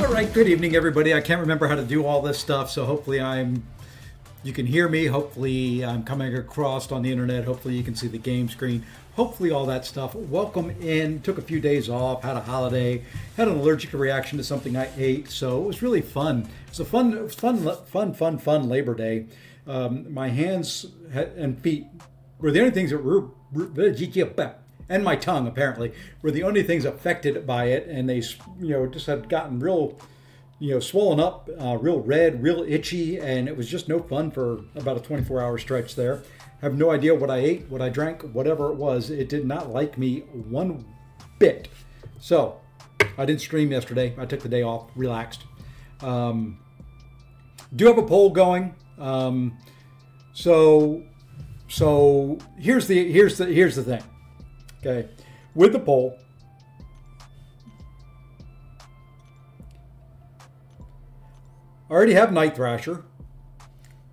All right, good evening, everybody. I can't remember how to do all this stuff, so hopefully you can hear me. Hopefully I'm coming across on the internet. Hopefully you can see the game screen. Hopefully all that stuff. Welcome in. Took a few days off, had a holiday, had an allergic reaction to something I ate, so it was really fun. It was a fun Labor Day. My hands and feet were the only things that were, and my tongue apparently were the only things affected by it, and they just had gotten real swollen up, real red, real itchy, and it was just no fun for about a 24-hour stretch there. Have no idea what I ate, what I drank, whatever it was. It did not like me one bit. So I didn't stream yesterday. I took the day off, relaxed. Do have a poll going. So here's the thing. Okay, with the poll, I already have Night Thrasher,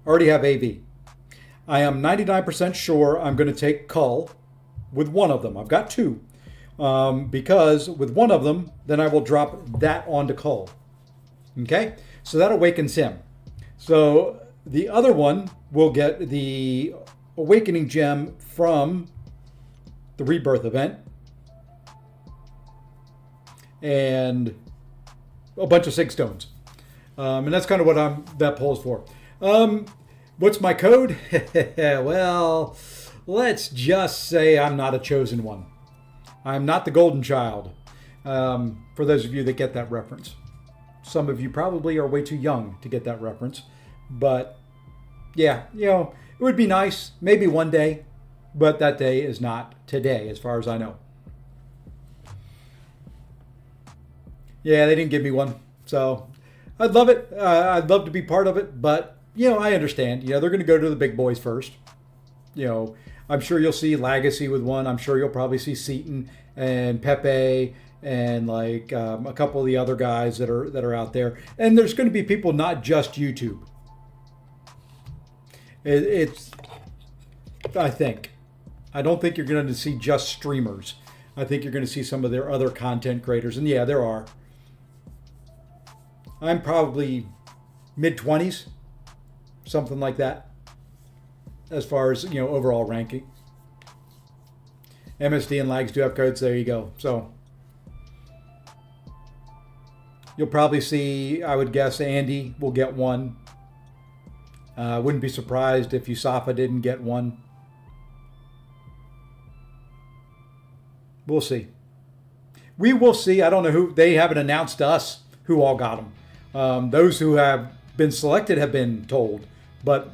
already have AV. I am 99% sure I'm going to take Cull with one of them. I've got two, because with one of them, then I will drop that onto Cull. Okay, so that awakens him. So the other one will get the Awakening Gem from the Rebirth event, and a bunch of Sig Stones. And that's kind of what that poll is for. What's my code? Well, let's just say I'm not a chosen one. I'm not the golden child. For those of you that get that reference. Some of you probably are way too young to get that reference. But yeah, it would be nice, maybe one day. But that day is not today, as far as I know. Yeah, they didn't give me one. So I'd love it. I'd love to be part of it. But, I understand. They're going to go to the big boys first. I'm sure you'll see Legacy with one. I'm sure you'll probably see Seaton and Pepe and a couple of the other guys that are out there. And there's going to be people, not just YouTube. I don't think you're going to see just streamers. I think you're going to see some of their other content creators. And yeah, there are. I'm probably mid-20s, something like that, as far as, overall ranking. MSD and Lags do have codes. There you go. So you'll probably see, I would guess, Andy will get one. I wouldn't be surprised if Yusafa didn't get one. We'll see. We will see. I don't know who. They haven't announced to us who all got them. Those who have been selected have been told, but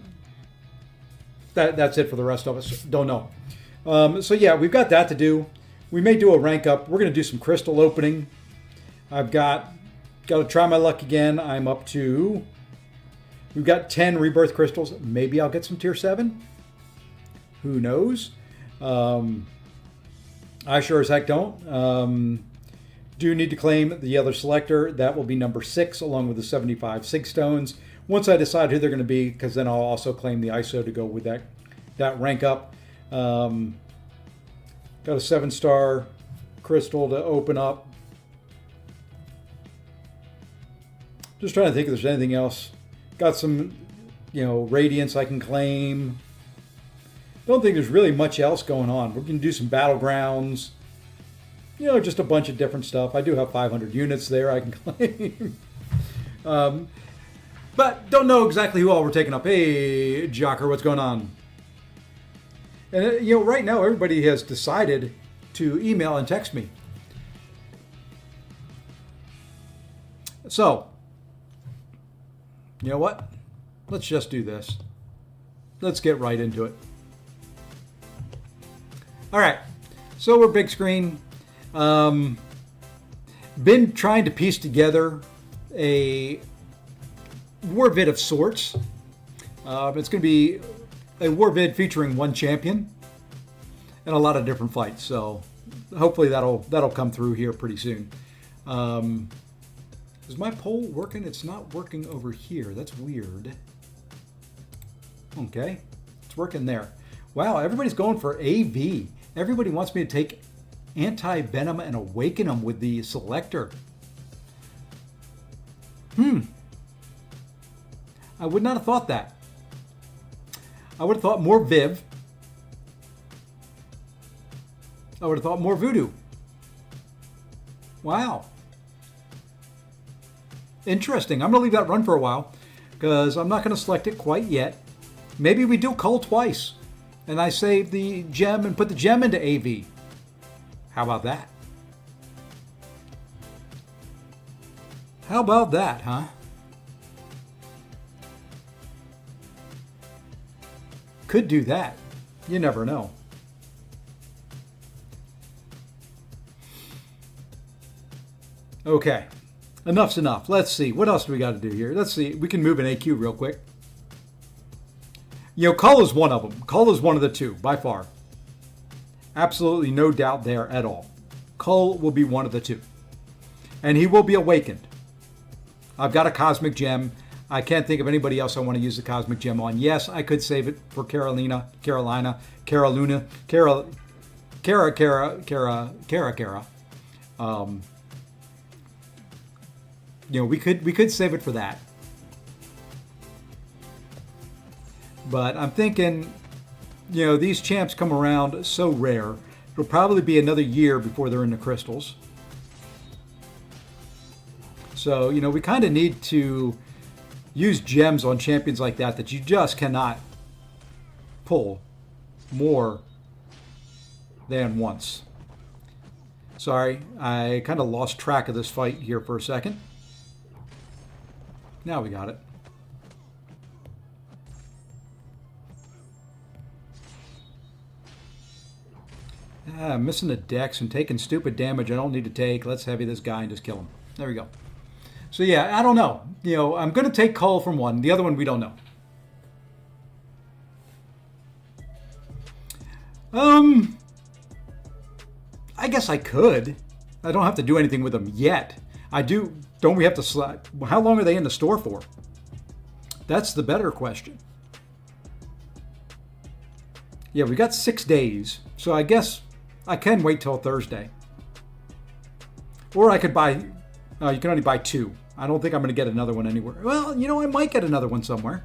that's it for the rest of us. Don't know. So yeah, we've got that to do. We may do a rank up. We're going to do some crystal opening. I've got to try my luck again. I'm up to. We've got 10 Rebirth crystals. Maybe I'll get some tier 7. Who knows? I sure as heck don't. Do need to claim the other selector. That will be number 6, along with the 75 Sig Stones. Once I decide who they're going to be, because then I'll also claim the ISO to go with that rank up. Got a 7-star crystal to open up. Just trying to think if there's anything else. Got some, Radiance I can claim. Don't think there's really much else going on. We're going to do some Battlegrounds. Just a bunch of different stuff. I do have 500 units there I can claim. But don't know exactly who all we're taking up. Hey, Jocker, what's going on? And, right now everybody has decided to email and text me. So, you know what? Let's just do this. Let's get right into it. All right. So we're big screen. Been trying to piece together a war vid of sorts. It's going to be a war vid featuring one champion and a lot of different fights. So hopefully that'll come through here pretty soon. Is my poll working? It's not working over here. That's weird. Okay, it's working there. Wow, everybody's going for AV. Everybody wants me to take Anti-Venom and Awaken them with the Selector. I would not have thought that. I would have thought more Viv. I would have thought more Voodoo. Wow. Interesting. I'm going to leave that run for a while because I'm not going to select it quite yet. Maybe we do Cull twice and I save the gem and put the gem into AV. How about that? How about that, huh? Could do that. You never know. Okay. Enough's enough. Let's see. What else do we got to do here? Let's see. We can move an AQ real quick. You know, Cull is one of them. Cull is one of the two, by far. Absolutely no doubt there at all. Cull will be one of the two. And he will be awakened. I've got a Cosmic Gem. I can't think of anybody else I want to use the Cosmic Gem on. Yes, I could save it for Carolina. You know, we could save it for that. But I'm thinking, you know, these champs come around so rare. It'll probably be another year before they're in the crystals. So, you know, we kind of need to use gems on champions like that you just cannot pull more than once. Sorry, I kind of lost track of this fight here for a second. Now we got it. I'm missing the dex and taking stupid damage I don't need to take. Let's heavy this guy and just kill him. There we go. So yeah, I don't know. You know, I'm going to take Cull from one. The other one we don't know. I guess I could. I don't have to do anything with them yet. I do. Don't we have to select? How long are they in the store for? That's the better question. Yeah, we got 6 days. So I guess I can wait till Thursday. Or I could buy, you can only buy 2. I don't think I'm going to get another one anywhere. Well, you know, I might get another one somewhere.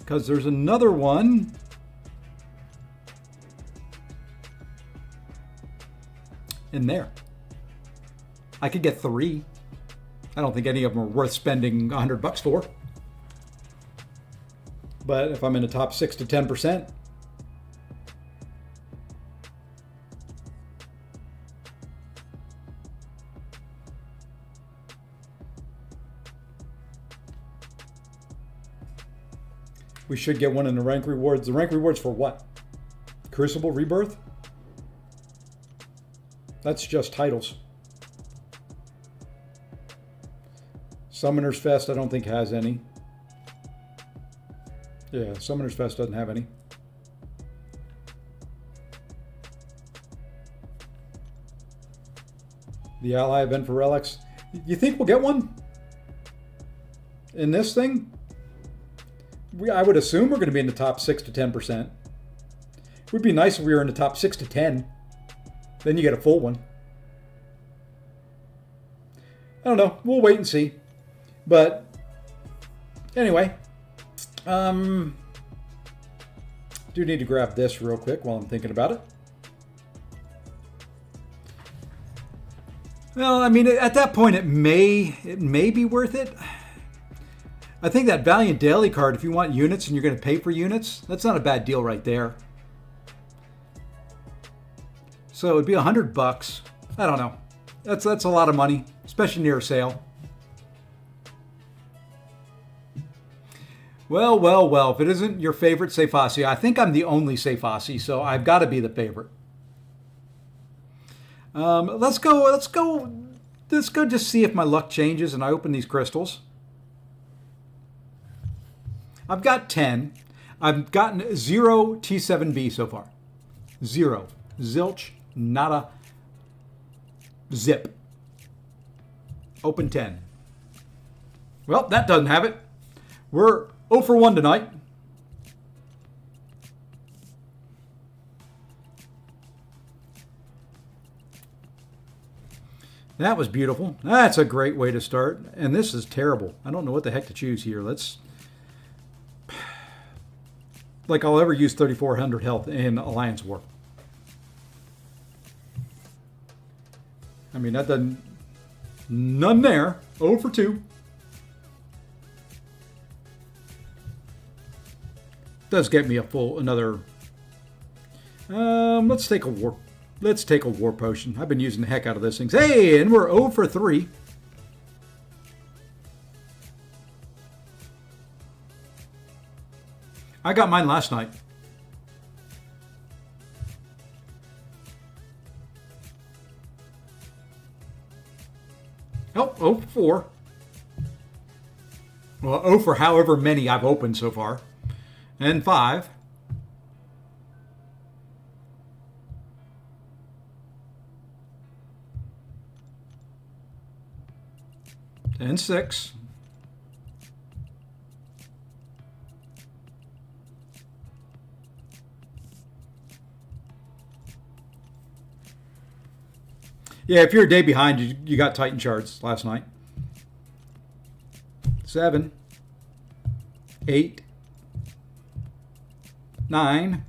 Because there's another one. In there. I could get 3. I don't think any of them are worth spending $100 for. But if I'm in the top 6 to 10%, we should get one in the rank rewards. The rank rewards for what? Crucible Rebirth? That's just titles. Summoner's Fest, I don't think has any. Yeah, Summoner's Fest doesn't have any. The Ally event for relics. You think we'll get one? In this thing? I would assume we're going to be in the top 6 to 10%. It would be nice if we were in the top 6 to 10. Then you get a full one. I don't know. We'll wait and see. But anyway, do need to grab this real quick while I'm thinking about it. Well, I mean, at that point, it may be worth it. I think that Valiant Daily card, if you want units and you're going to pay for units, that's not a bad deal right there. So it'd be $100. I don't know. That's a lot of money, especially near a sale. Well, well, well. If it isn't your favorite Sefasi, I think I'm the only Sefasi, so I've got to be the favorite. Let's go just see if my luck changes and I open these crystals. I've got 10. I've gotten 0 T7B so far. 0. Zilch. Nada. Zip. Open 10. Well, that doesn't have it. We're 0 for 1 tonight. That was beautiful. That's a great way to start. And this is terrible. I don't know what the heck to choose here. Let's... Like I'll ever use 3,400 health in Alliance War. I mean, that doesn't... None there. 0 for 2. Does get me a full... Another... let's take a war... Let's take a war potion. I've been using the heck out of this thing. Hey, and we're 0 for 3. I got mine last night. Oh, 0 for 4. Well, 0 for however many I've opened so far. And 5. And 6. Yeah, if you're a day behind, you got Titan charts last night. 7. 8. 9.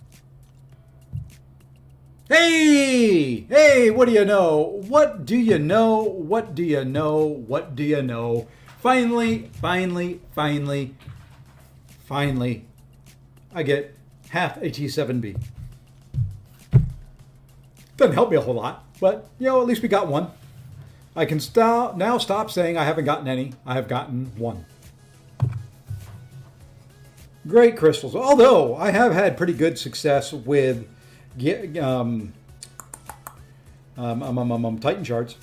Hey! Hey, what do you know? What do you know? What do you know? What do you know? Finally, I get half a T7B. Doesn't help me a whole lot, but, you know, at least we got one. I can now stop saying I haven't gotten any. I have gotten one. Great crystals. Although, I have had pretty good success with Titan shards.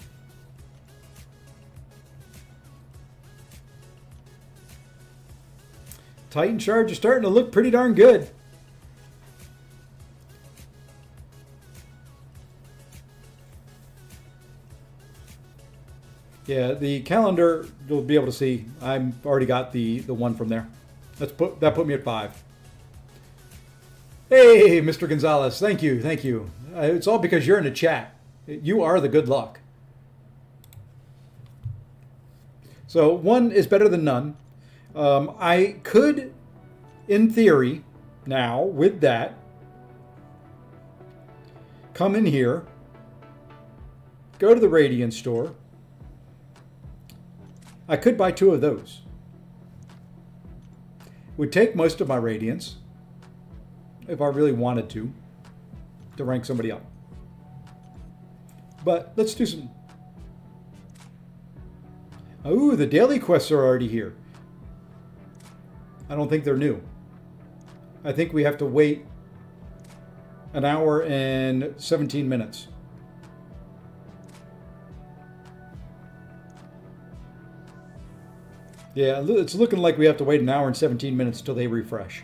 Titan shards are starting to look pretty darn good. Yeah, the calendar, you'll be able to see, I've already got the one from there. That put me at 5. Hey, Mr. Gonzalez, thank you. It's all because you're in the chat. You are the good luck. So 1 is better than none. I could, in theory, now with that, come in here, go to the Radiant store. I could buy 2 of those. Would take most of my Radiance, if I really wanted to rank somebody up. But let's do some... Oh, the daily quests are already here. I don't think they're new. I think we have to wait an hour and 17 minutes. Yeah, it's looking like we have to wait an hour and 17 minutes till they refresh.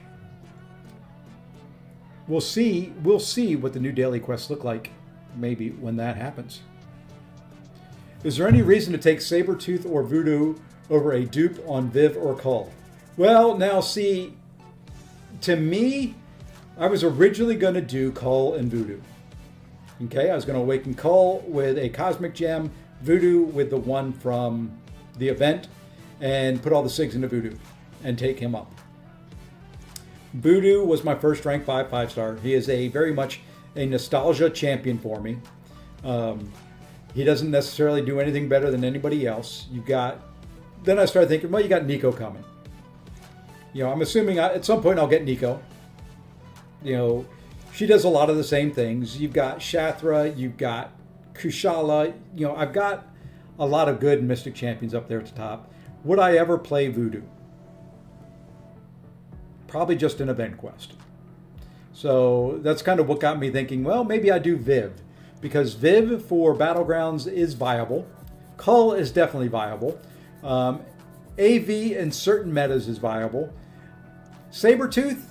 We'll see what the new daily quests look like, maybe, when that happens. Is there any reason to take Sabretooth or Voodoo over a dupe on Viv or Cull? Well, now see, to me, I was originally going to do Cull and Voodoo. Okay, I was going to awaken Cull with a Cosmic Gem, Voodoo with the one from the event, and put all the SIGs into Voodoo and take him up. Voodoo was my first rank 5 5-star. He is very much a nostalgia champion for me. He doesn't necessarily do anything better than anybody else. Then I started thinking, well, you got Nico coming. You know, I'm assuming at some point I'll get Nico. You know, she does a lot of the same things. You've got Shathra, you've got Kushala. You know, I've got a lot of good Mystic champions up there at the top. Would I ever play Voodoo? Probably just an event quest. So that's kind of what got me thinking, well, maybe I do Viv. Because Viv for Battlegrounds is viable. Cull is definitely viable. AV in certain metas is viable. Sabretooth,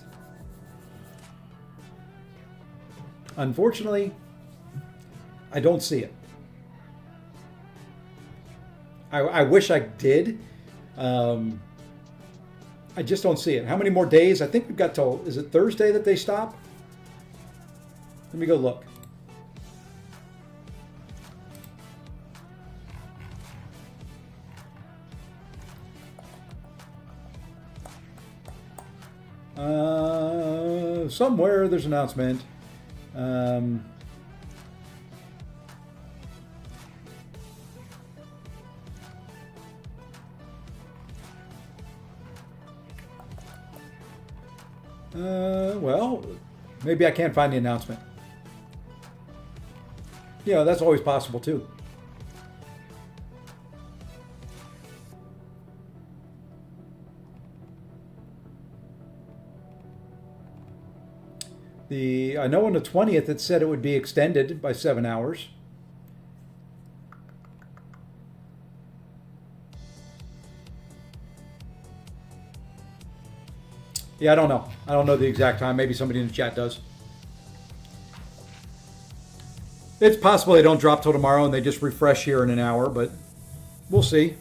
unfortunately, I don't see it. I wish I did. I just don't see it. How many more days? I think we've got till, is it Thursday that they stop? Let me go look. Somewhere there's an announcement. Well, maybe I can't find the announcement. Yeah, that's always possible too. I know on the 20th it said it would be extended by 7 hours. Yeah, I don't know. I don't know the exact time. Maybe somebody in the chat does. It's possible they don't drop till tomorrow and they just refresh here in an hour, but we'll see.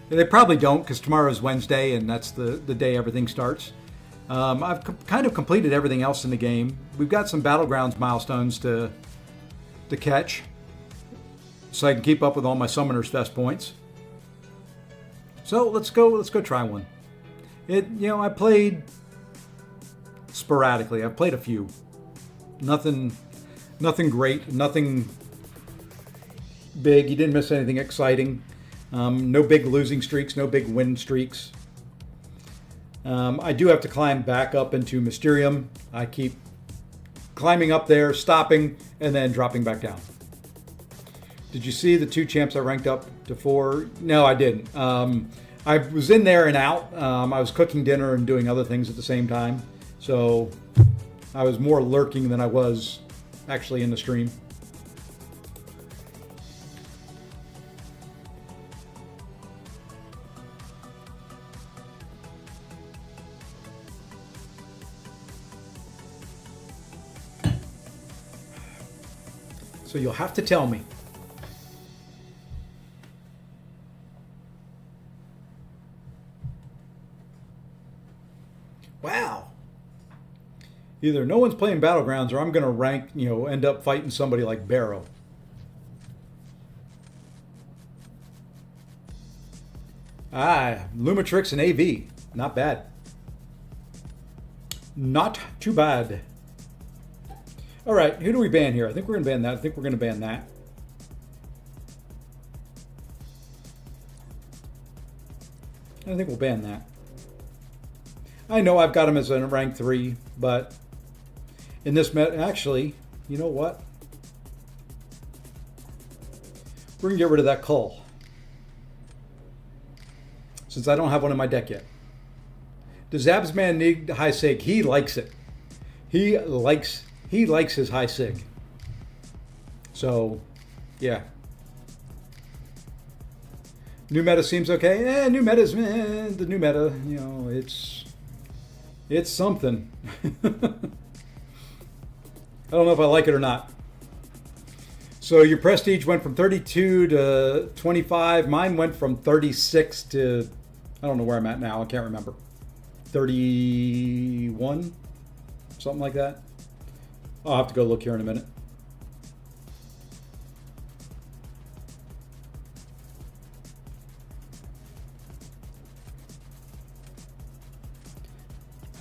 They probably don't because tomorrow is Wednesday and that's the day everything starts. I've kind of completed everything else in the game. We've got some Battlegrounds milestones to catch so I can keep up with all my Summoner's Fest points. So let's go try one. I played sporadically. I've played a few. Nothing great, nothing big. You didn't miss anything exciting. No big losing streaks, no big win streaks. I do have to climb back up into Mysterium. I keep climbing up there, stopping, and then dropping back down. Did you see the 2 champs I ranked up to 4? No, I didn't. I was in there and out. I was cooking dinner and doing other things at the same time. So I was more lurking than I was actually in the stream. So you'll have to tell me. Wow. Either no one's playing Battlegrounds or I'm going to rank, end up fighting somebody like Barrow. Lumitrix and AV. Not bad. Not too bad. All right, who do we ban here? I think we're going to ban that. I think we're going to ban that. I think we'll ban that. I know I've got him as a rank 3, but in this actually, you know what? We're going to get rid of that Cull. Since I don't have one in my deck yet. Does Absman need high sig? He likes it. He likes his high sig. So, yeah. New meta seems okay. New meta's the new meta. It's something. I don't know if I like it or not. So your prestige went from 32 to 25. Mine went from 36 to, I don't know where I'm at now. I can't remember. 31, something like that. I'll have to go look here in a minute.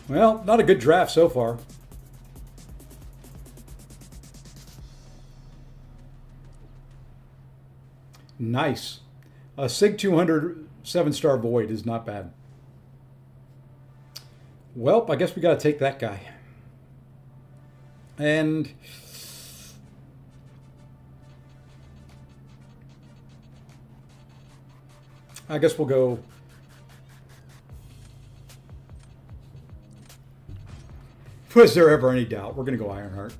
Well, not a good draft so far. Nice. A SIG 200 7-star Void is not bad. Well, I guess we got to take that guy. And I guess we'll go. Was there ever any doubt? We're going to go Ironheart.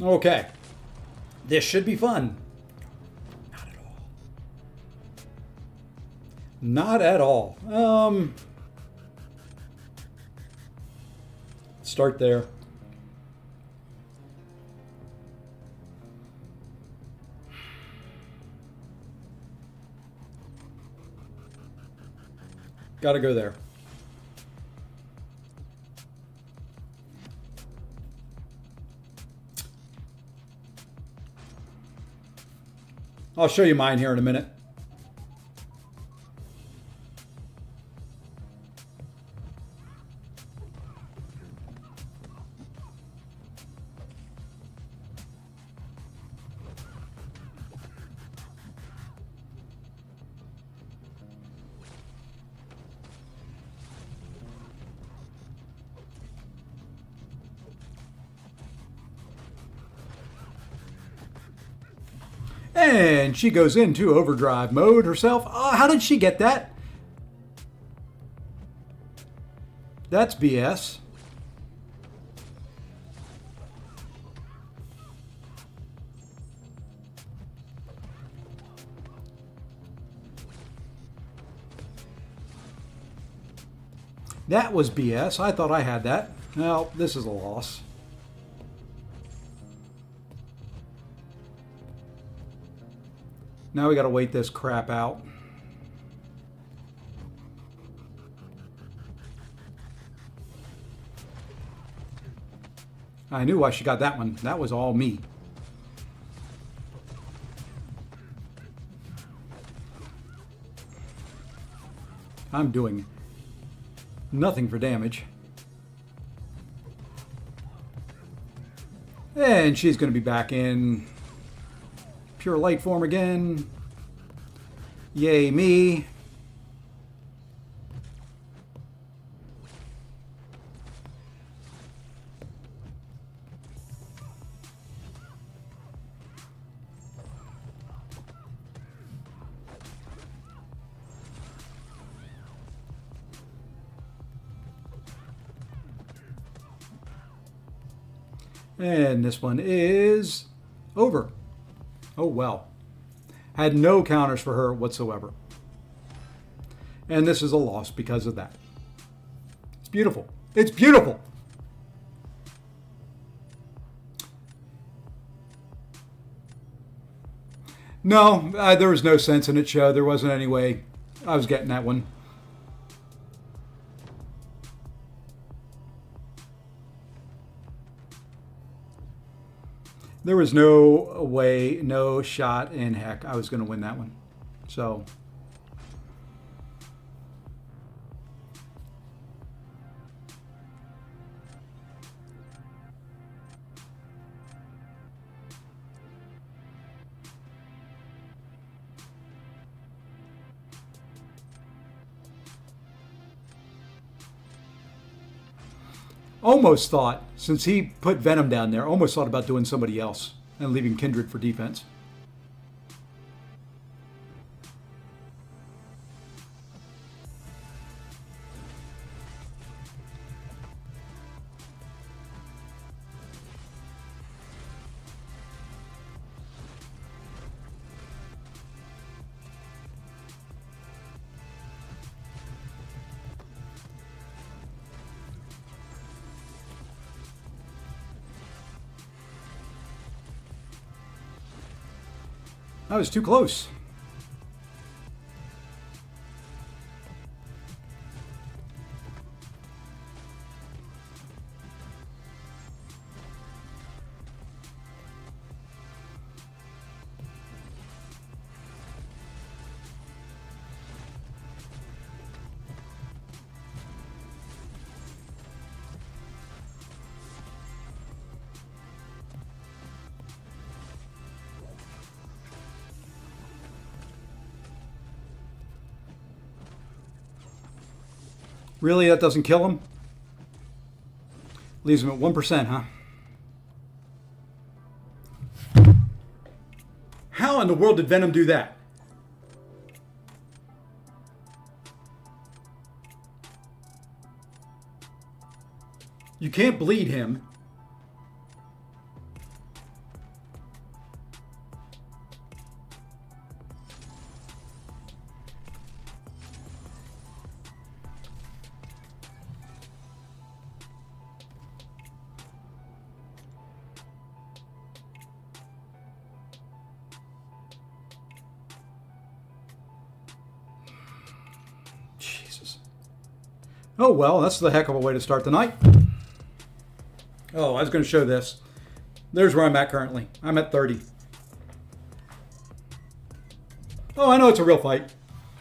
Okay. This should be fun. Not at all. Not at all. Start there. Got to go there. I'll show you mine here in a minute. And she goes into overdrive mode herself. Oh, how did she get that? That's BS. That was BS. I thought I had that. Well, this is a loss. Now we got to wait this crap out. I knew why she got that one. That was all me. I'm doing nothing for damage. And she's going to be back in pure light form again. Yay me. And this one is over. Oh well. Had no counters for her whatsoever. And this is a loss because of that. It's beautiful. It's beautiful. No, there was no sense in it, show. There wasn't any way I was getting that one. There was no way, no shot in heck I was going to win that one. So almost thought, since he put Venom down there, almost thought about doing somebody else and leaving Kindred for defense. I was too close. Really, that doesn't kill him? Leaves him at 1%, huh? How in the world did Venom do that? You can't bleed him. Oh, well, that's the heck of a way to start the night. Oh, I was going to show this. There's where I'm at currently. I'm at 30. Oh, I know it's a real fight.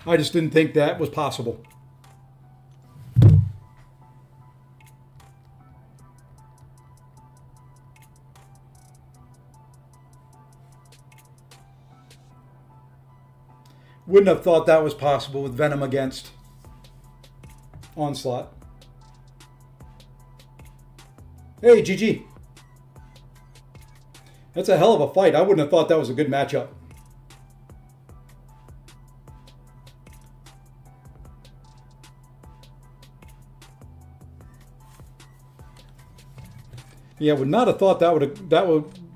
I just didn't think that was possible. Wouldn't have thought that was possible with Venom against Onslaught. Hey, GG. That's a hell of a fight. I wouldn't have thought that was a good matchup. Yeah, would not have thought that would have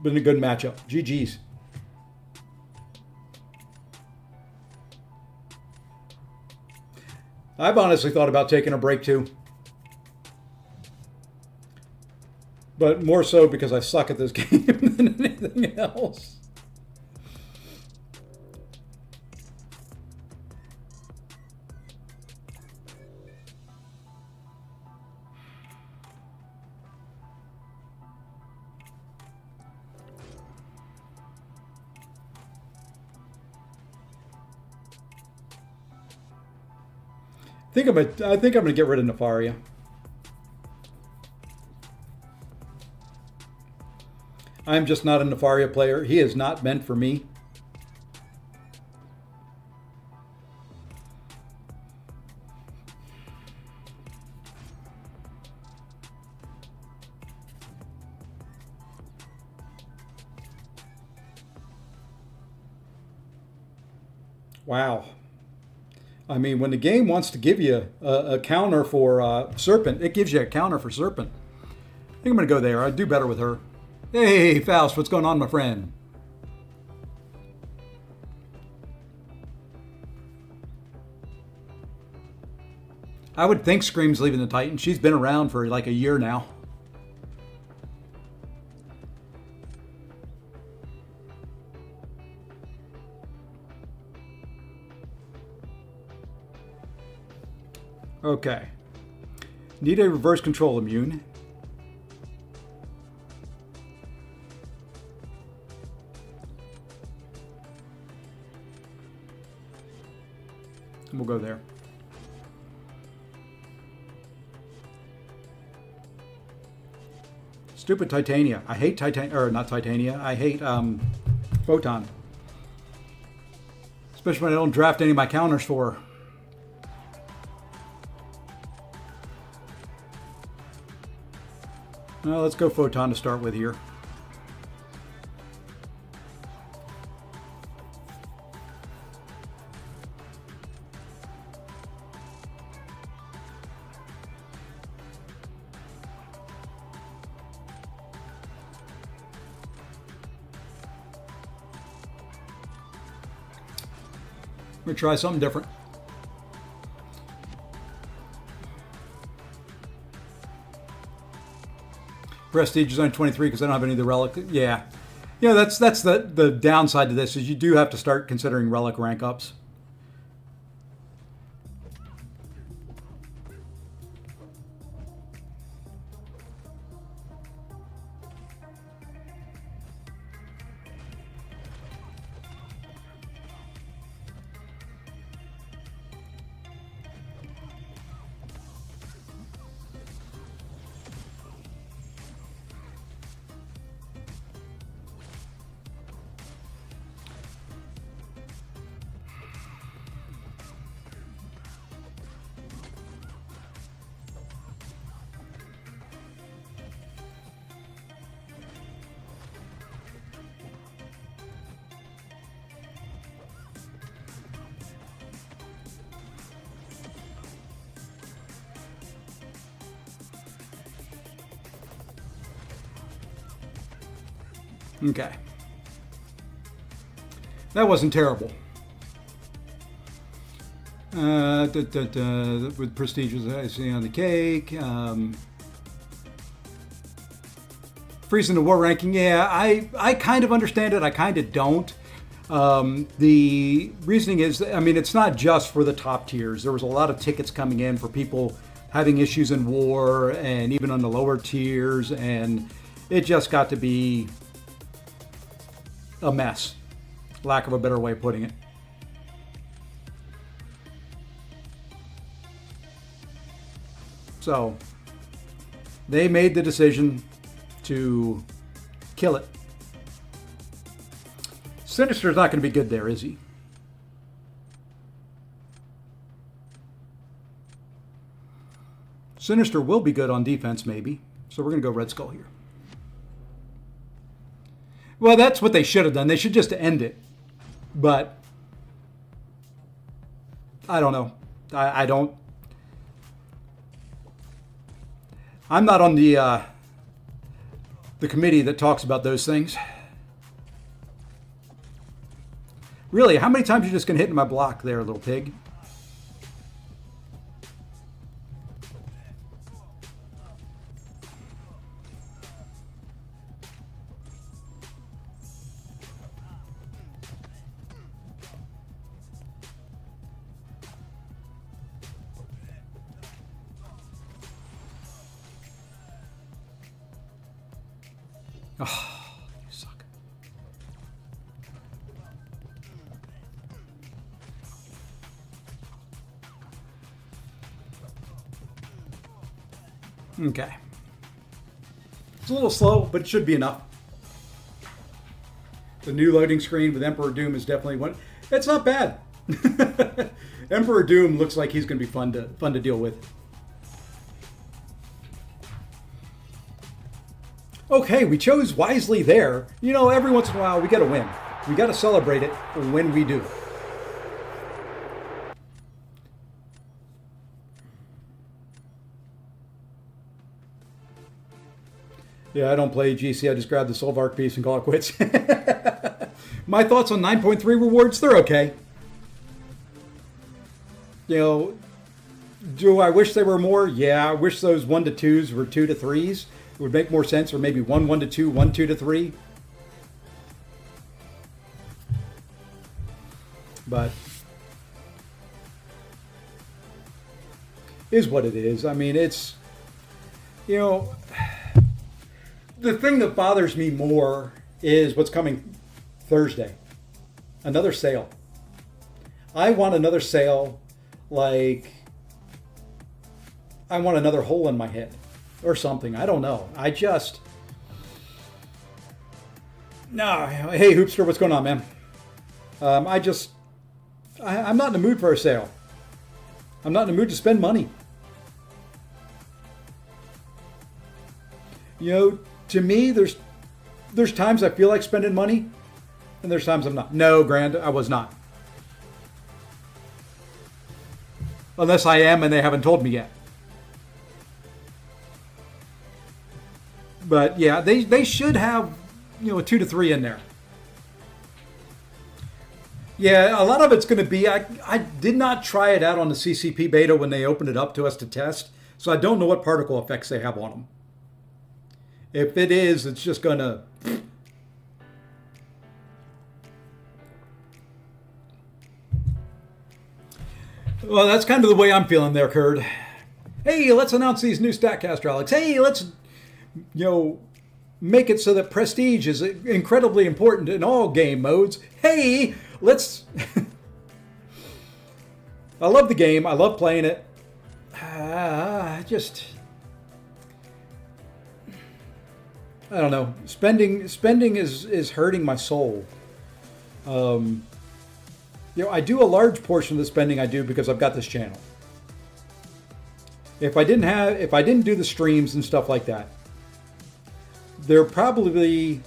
been a good matchup. GG's. I've honestly thought about taking a break too. But more so because I suck at this game than anything else. I think I'm gonna get rid of Nefaria. I'm just not a Nefaria player. He is not meant for me. Wow. I mean, when the game wants to give you a counter for Serpent, it gives you a counter for Serpent. I think I'm going to go there. I'd do better with her. Hey, Faust, what's going on, my friend? I would think Scream's leaving the Titan. She's been around for like a year now. Okay. Need a reverse control immune. We'll go there. Stupid Titania. I hate Titania, or not Titania. I hate Photon. Especially when I don't draft any of my counters for her. Well, let's go Photon to start with here. We're going to try something different. Prestige is only 23 because I don't have any of the relic. Yeah. You know, that's the downside to this is you do have to start considering relic rank ups. Okay. That wasn't terrible. With Prestige was icing on the cake. Freezing the war ranking. Yeah, I kind of understand it. I kind of don't. The reasoning is, I mean, it's not just for the top tiers. There was a lot of tickets coming in for people having issues in war and even on the lower tiers. And it just got to be a mess, lack of a better way of putting it. So they made the decision to kill it. Sinister's not going to be good there, is he? Sinister will be good on defense, maybe. So we're going to go Red Skull here. Well, that's what they should have done. They should just end it. But I don't know. I'm not on the committee that talks about those things. Really, how many times are you just going to hit in my block there, little pig? Oh, you suck. Okay. It's a little slow, but it should be enough. The new loading screen with Emperor Doom is definitely one. It's not bad. Emperor Doom looks like he's going to be fun to deal with. Okay, we chose wisely there. You know, every once in a while we got to win. We got to celebrate it when we do. Yeah, I don't play GC. I just grab the Soulvark piece and call it quits. My thoughts on 9.3 rewards, they're okay. You know, do I wish they were more? Yeah, I wish those 1 to 2s were 2 to 3s. It would make more sense, or maybe 1 to 2, 1 2 to 3. But is what it is. I mean, it's, you know, the thing that bothers me more is what's coming Thursday. Another sale. I want another sale, like I want another hole in my head or something. I don't know. No. Hey, Hoopster, what's going on, man? I'm not in the mood for a sale. I'm not in the mood to spend money. You know, to me, there's times I feel like spending money, and there's times I'm not. No, Grand, I was not. Unless I am, and they haven't told me yet. But yeah, they should have, you know, a 2 to 3 in there. Yeah, a lot of it's going to be, I did not try it out on the CCP beta when they opened it up to us to test, so I don't know what particle effects they have on them. If it is, it's just going to... Well, that's kind of the way I'm feeling there, Curd. Hey, let's announce these new StatCaster, Alex. Hey, let's, you know, make it so that prestige is incredibly important in all game modes. Hey, let's... I love the game. I love playing it. I don't know. Spending is hurting my soul. You know, I do a large portion of the spending I do because I've got this channel. If I didn't do the streams and stuff like that, there probably,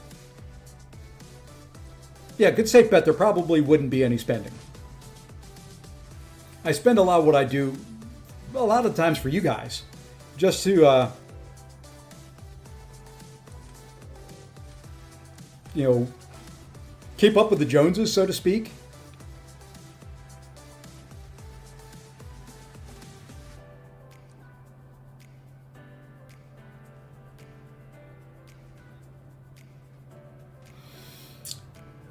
yeah, good safe bet there probably wouldn't be any spending. I spend a lot of what I do, a lot of times for you guys, just to, you know, keep up with the Joneses, so to speak.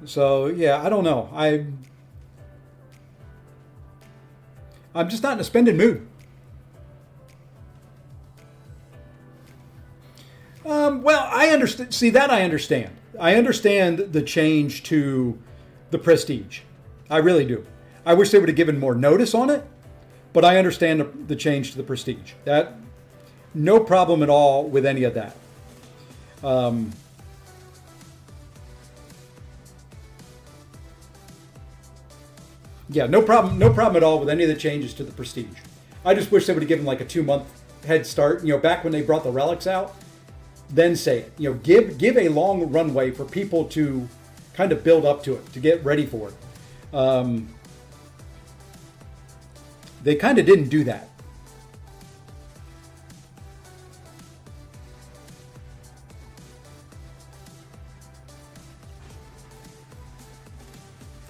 So yeah, I don't know. I'm just not in a spending mood. Well, I understand. See, that I understand. I understand the change to the prestige. I really do. I wish they would have given more notice on it, but I understand the change to the prestige. That No problem at all with any of that. Yeah, no problem at all with any of the changes to the Prestige. I just wish they would have given like a 2-month head start. Back when they brought the relics out, then say it. Give a long runway for people to kind of build up to it, to get ready for it. They kind of didn't do that.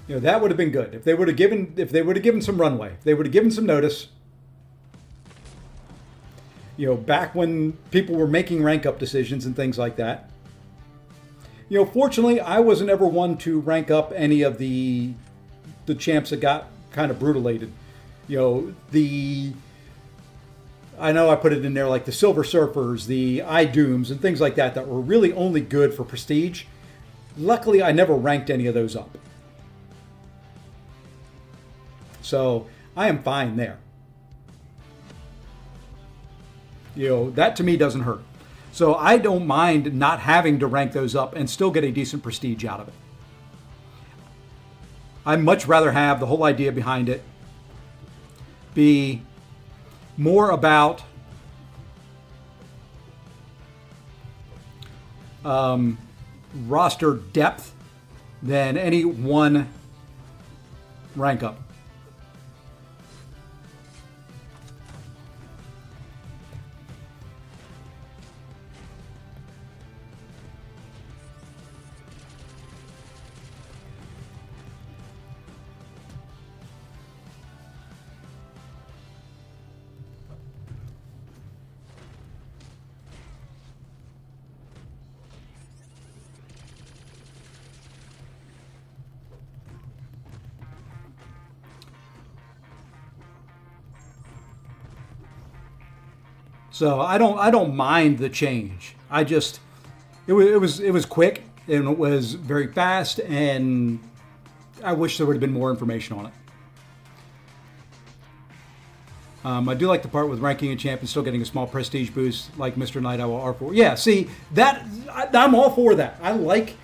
That would have been good if they would have given some runway. If they would have given some notice. Back when people were making rank up decisions and things like that. Fortunately, I wasn't ever one to rank up any of the champs that got kind of brutalated. I know I put it in there like the Silver Surfers, the iDooms, and things like that were really only good for Prestige. Luckily, I never ranked any of those up. So I am fine there. That to me doesn't hurt. So I don't mind not having to rank those up and still get a decent prestige out of it. I'd much rather have the whole idea behind it be more about roster depth than any one rank up. So I don't mind the change. It was quick and it was very fast, and I wish there would have been more information on it. I do like the part with ranking a champ and still getting a small prestige boost, like Mr. Night Owl R4. Yeah, see that I'm all for that. I like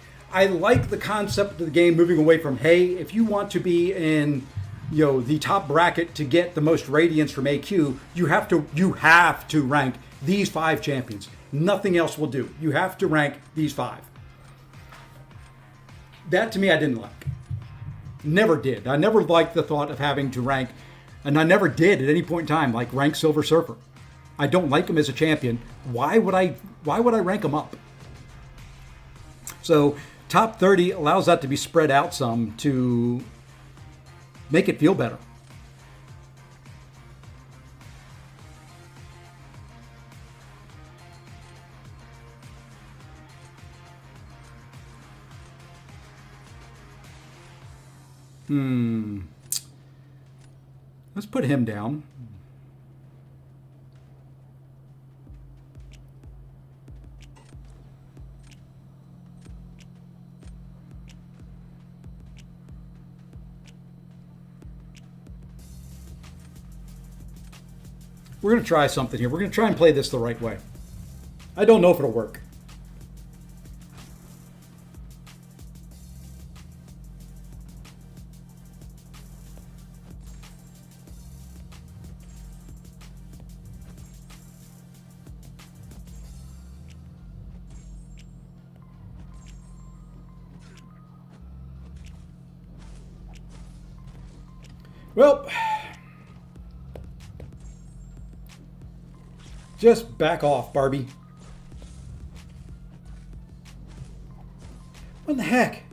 the concept of the game moving away from, hey, if you want to be in the top bracket to get the most radiance from AQ, you have to rank these 5 champions. Nothing else will do. You have to rank these 5. That to me I didn't like. Never did. I never liked the thought of having to rank, and I never did at any point in time, like rank Silver Surfer. I don't like him as a champion. Why would I rank him up? So top 30 allows that to be spread out some to make it feel better. Let's put him down. We're going to try something here. We're going to try and play this the right way. I don't know if it'll work. Well, just back off, Barbie. What the heck?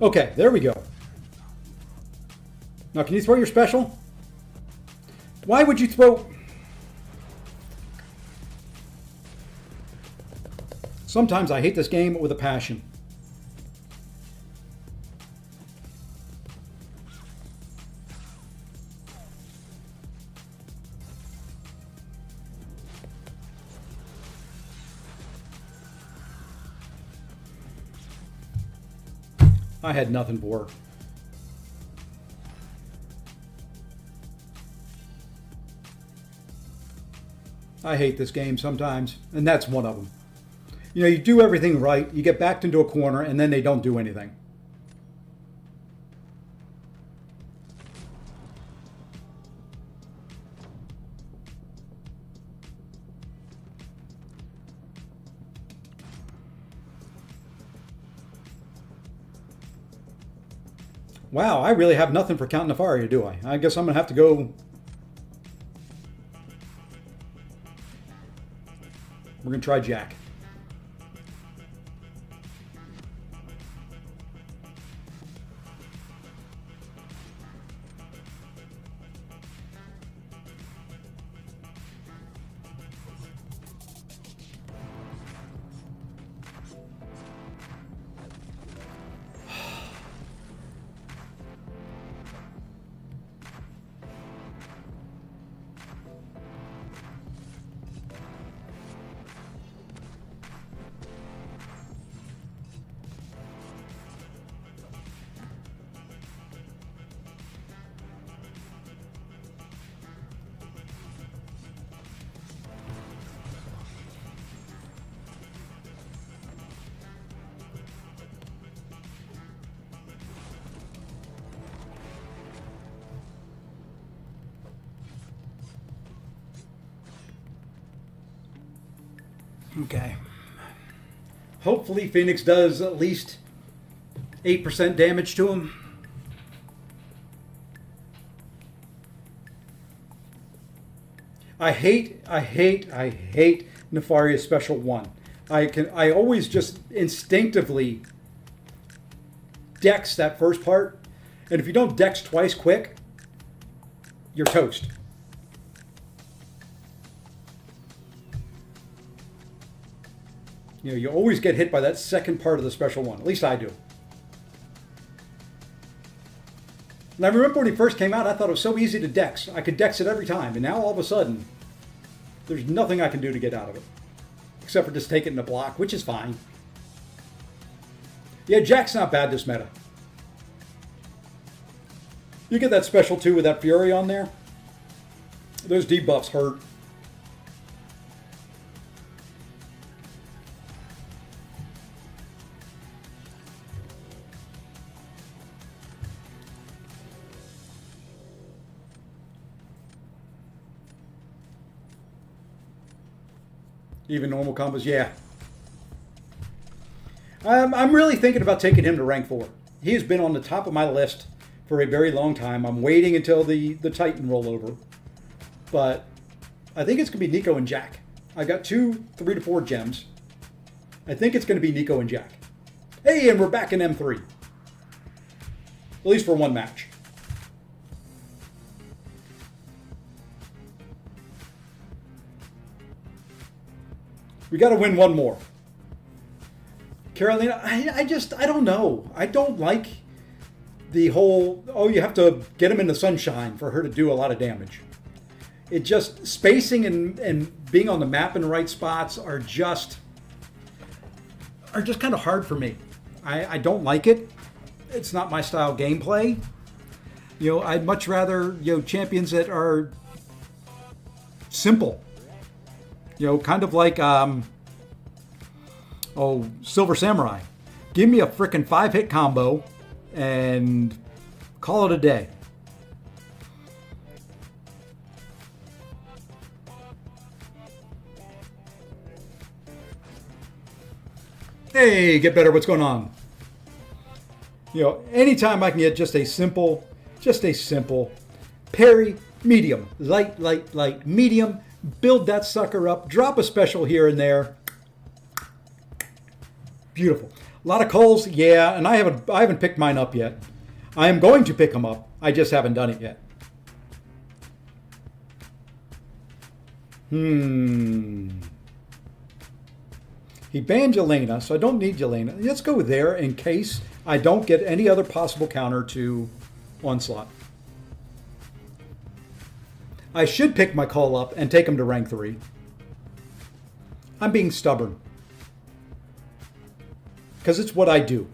Okay, there we go. Now, can you throw your special? Why would you throw... Sometimes I hate this game with a passion. I had nothing for her. I hate this game sometimes, and that's one of them. You know, you do everything right, you get backed into a corner, and then they don't do anything. Wow, I really have nothing for Count Nefaria, do I? I guess I'm going to have to go... We're going to try Jack. Okay. Hopefully Phoenix does at least 8% damage to him. I hate Nefaria's special 1. I always just instinctively dex that first part, and if you don't dex twice quick, you're toast. You know, you always get hit by that second part of the special 1. At least I do. And I remember when he first came out, I thought it was so easy to dex. I could dex it every time. And now all of a sudden, there's nothing I can do to get out of it. Except for just take it in a block, which is fine. Yeah, Jack's not bad this meta. You get that special 2 with that Fury on there. Those debuffs hurt. Even normal combos, yeah. I'm really thinking about taking him to rank 4. He has been on the top of my list for a very long time. I'm waiting until the Titan rollover. But I think it's going to be Nico and Jack. I got 2 3 to 4 gems. I think it's going to be Nico and Jack. Hey, and we're back in M3. At least for one match. We got to win one more. Carolina, I don't know. I don't like the whole, oh, you have to get him in the sunshine for her to do a lot of damage. It just, spacing and being on the map in the right spots are just kind of hard for me. I don't like it. It's not my style gameplay. You know, I'd much rather, you know, champions that are simple. You know, kind of like, Silver Samurai. Give me a frickin' 5-hit combo and call it a day. Hey, get better, what's going on? You know, anytime I can get just a simple parry, medium, light, medium, build that sucker up, drop a special here and there. Beautiful. A lot of calls, yeah, and I haven't picked mine up yet. I am going to pick them up. I just haven't done it yet. He banned Yelena, so I don't need Yelena. Let's go there in case I don't get any other possible counter to Onslaught. I should pick my call up and take him to rank 3. I'm being stubborn. Because it's what I do.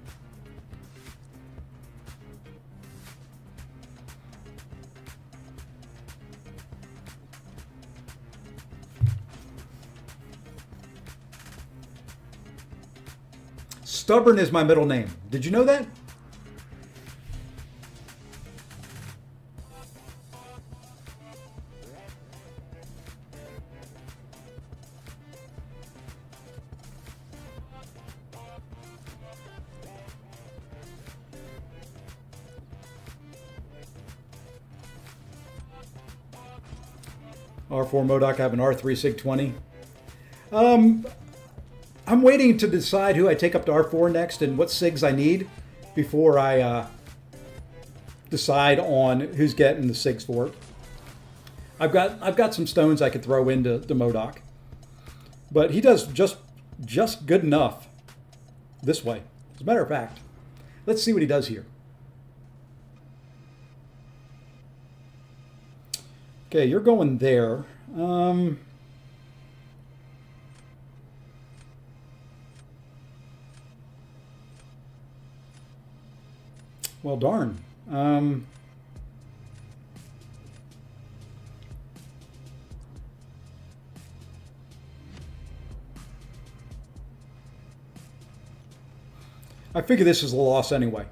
Stubborn is my middle name. Did you know that? R4 MODOK, I have an R3 SIG-20. I'm waiting to decide who I take up to R4 next and what SIGs I need before I decide on who's getting the SIGs for it. I've got some stones I could throw into the MODOK, but he does just good enough this way. As a matter of fact, let's see what he does here. Okay, you're going there. Well, darn. I figure this is a loss anyway.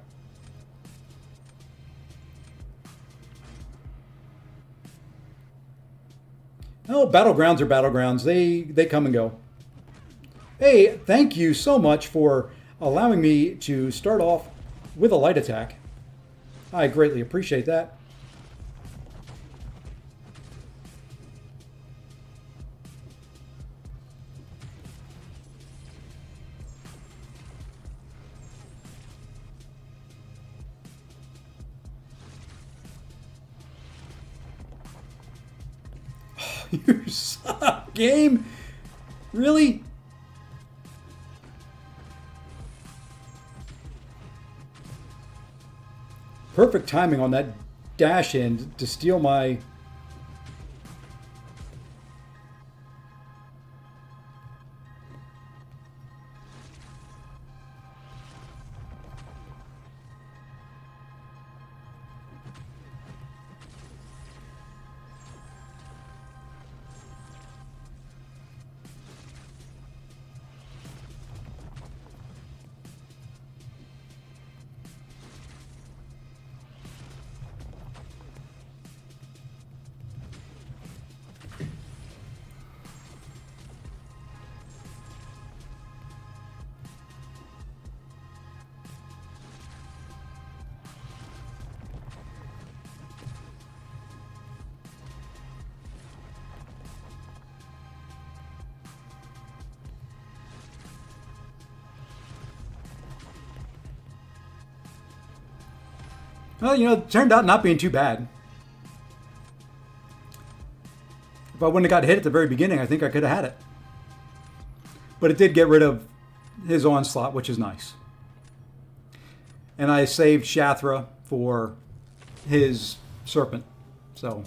Oh, Battlegrounds are Battlegrounds. They come and go. Hey, thank you so much for allowing me to start off with a light attack. I greatly appreciate that. You suck, game. Really? Perfect timing on that dash in to steal my... Well, you know, it turned out not being too bad. If I wouldn't have got hit at the very beginning, I think I could have had it. But it did get rid of his onslaught, which is nice. And I saved Shathra for his serpent. So...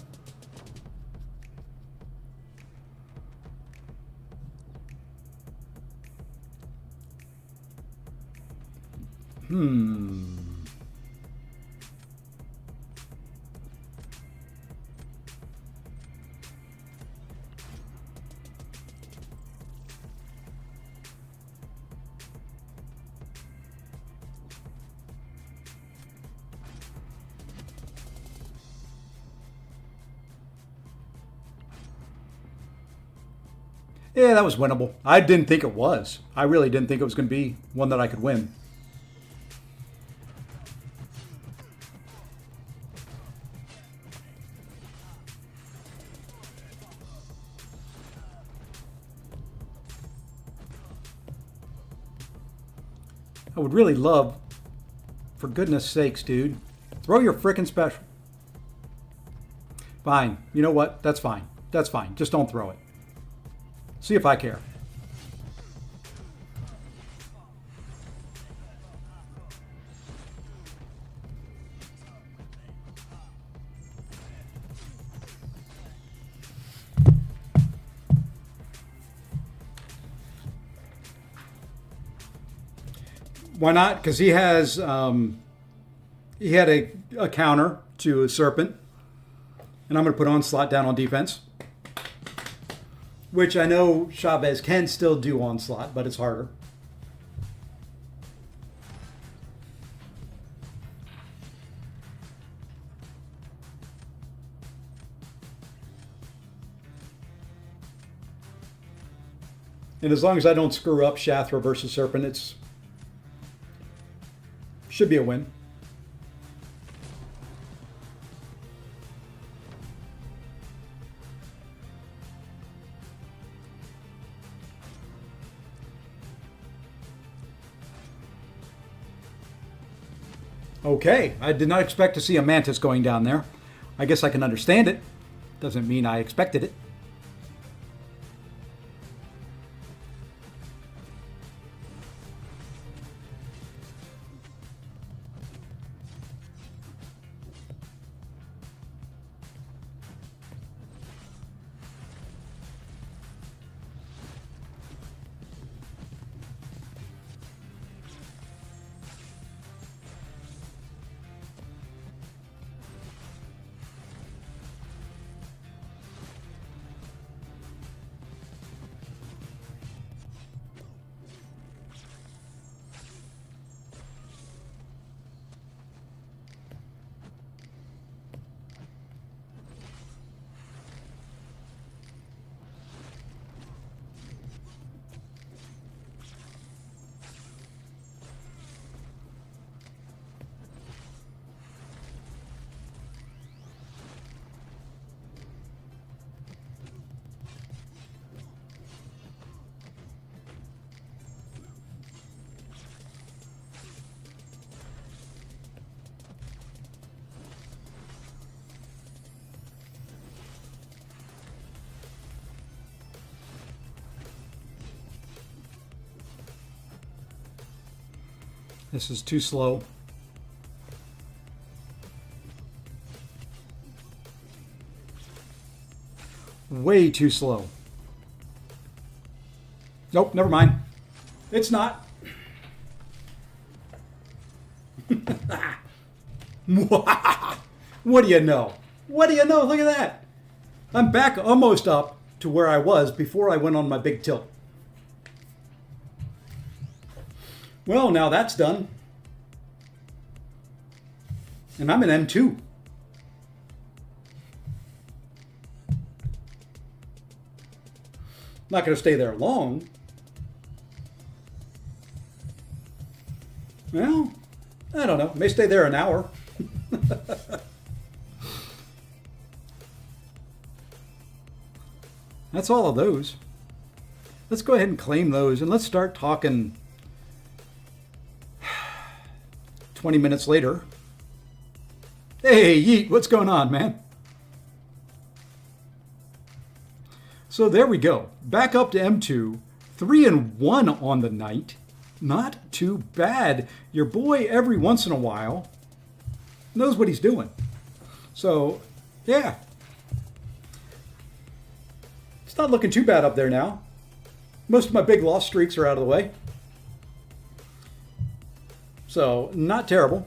Yeah, that was winnable. I didn't think it was. I really didn't think it was going to be one that I could win. I would really love, for goodness sakes, dude, throw your frickin' special. Fine. You know what? That's fine. That's fine. Just don't throw it. See if I care. Why not? Because he has he had a counter to a serpent, and I'm going to put onslaught down on defense. Which I know Chavez can still do onslaught, but it's harder. And as long as I don't screw up Shathra versus Serpent, it's should be a win. Okay, I did not expect to see a Mantis going down there. I guess I can understand it. Doesn't mean I expected it. This is too slow. Way too slow. Nope, never mind. It's not. What do you know? What do you know? Look at that. I'm back almost up to where I was before I went on my big tilt. Well, now that's done. And I'm in M2. Not going to stay there long. Well, I don't know. May stay there an hour. That's all of those. Let's go ahead and claim those and let's start talking 20 minutes later. Hey, Yeet, what's going on, man? So there we go. Back up to M2. 3-1 on the night. Not too bad. Your boy, every once in a while, knows what he's doing. So, yeah. It's not looking too bad up there now. Most of my big loss streaks are out of the way. So, not terrible.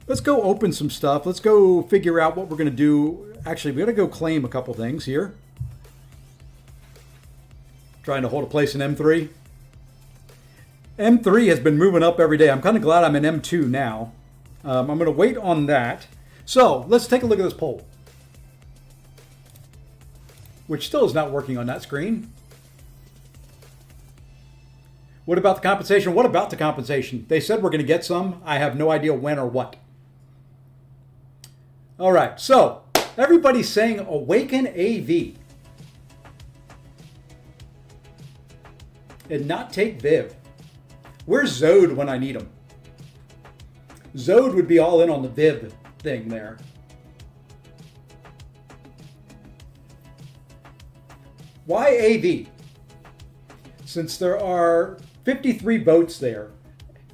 Let's go open some stuff. Let's go figure out what we're going to do. Actually, we got to go claim a couple things here. Trying to hold a place in M3. M3 has been moving up every day. I'm kind of glad I'm in M2 now. I'm going to wait on that. So, let's take a look at this poll. Which still is not working on that screen. What about the compensation? What about the compensation? They said we're going to get some. I have no idea when or what. All right, so everybody's saying Awaken AV. And not take Viv. Where's Zode when I need him? Zode would be all in on the Viv thing there. Why AV? Since there are 53 votes there,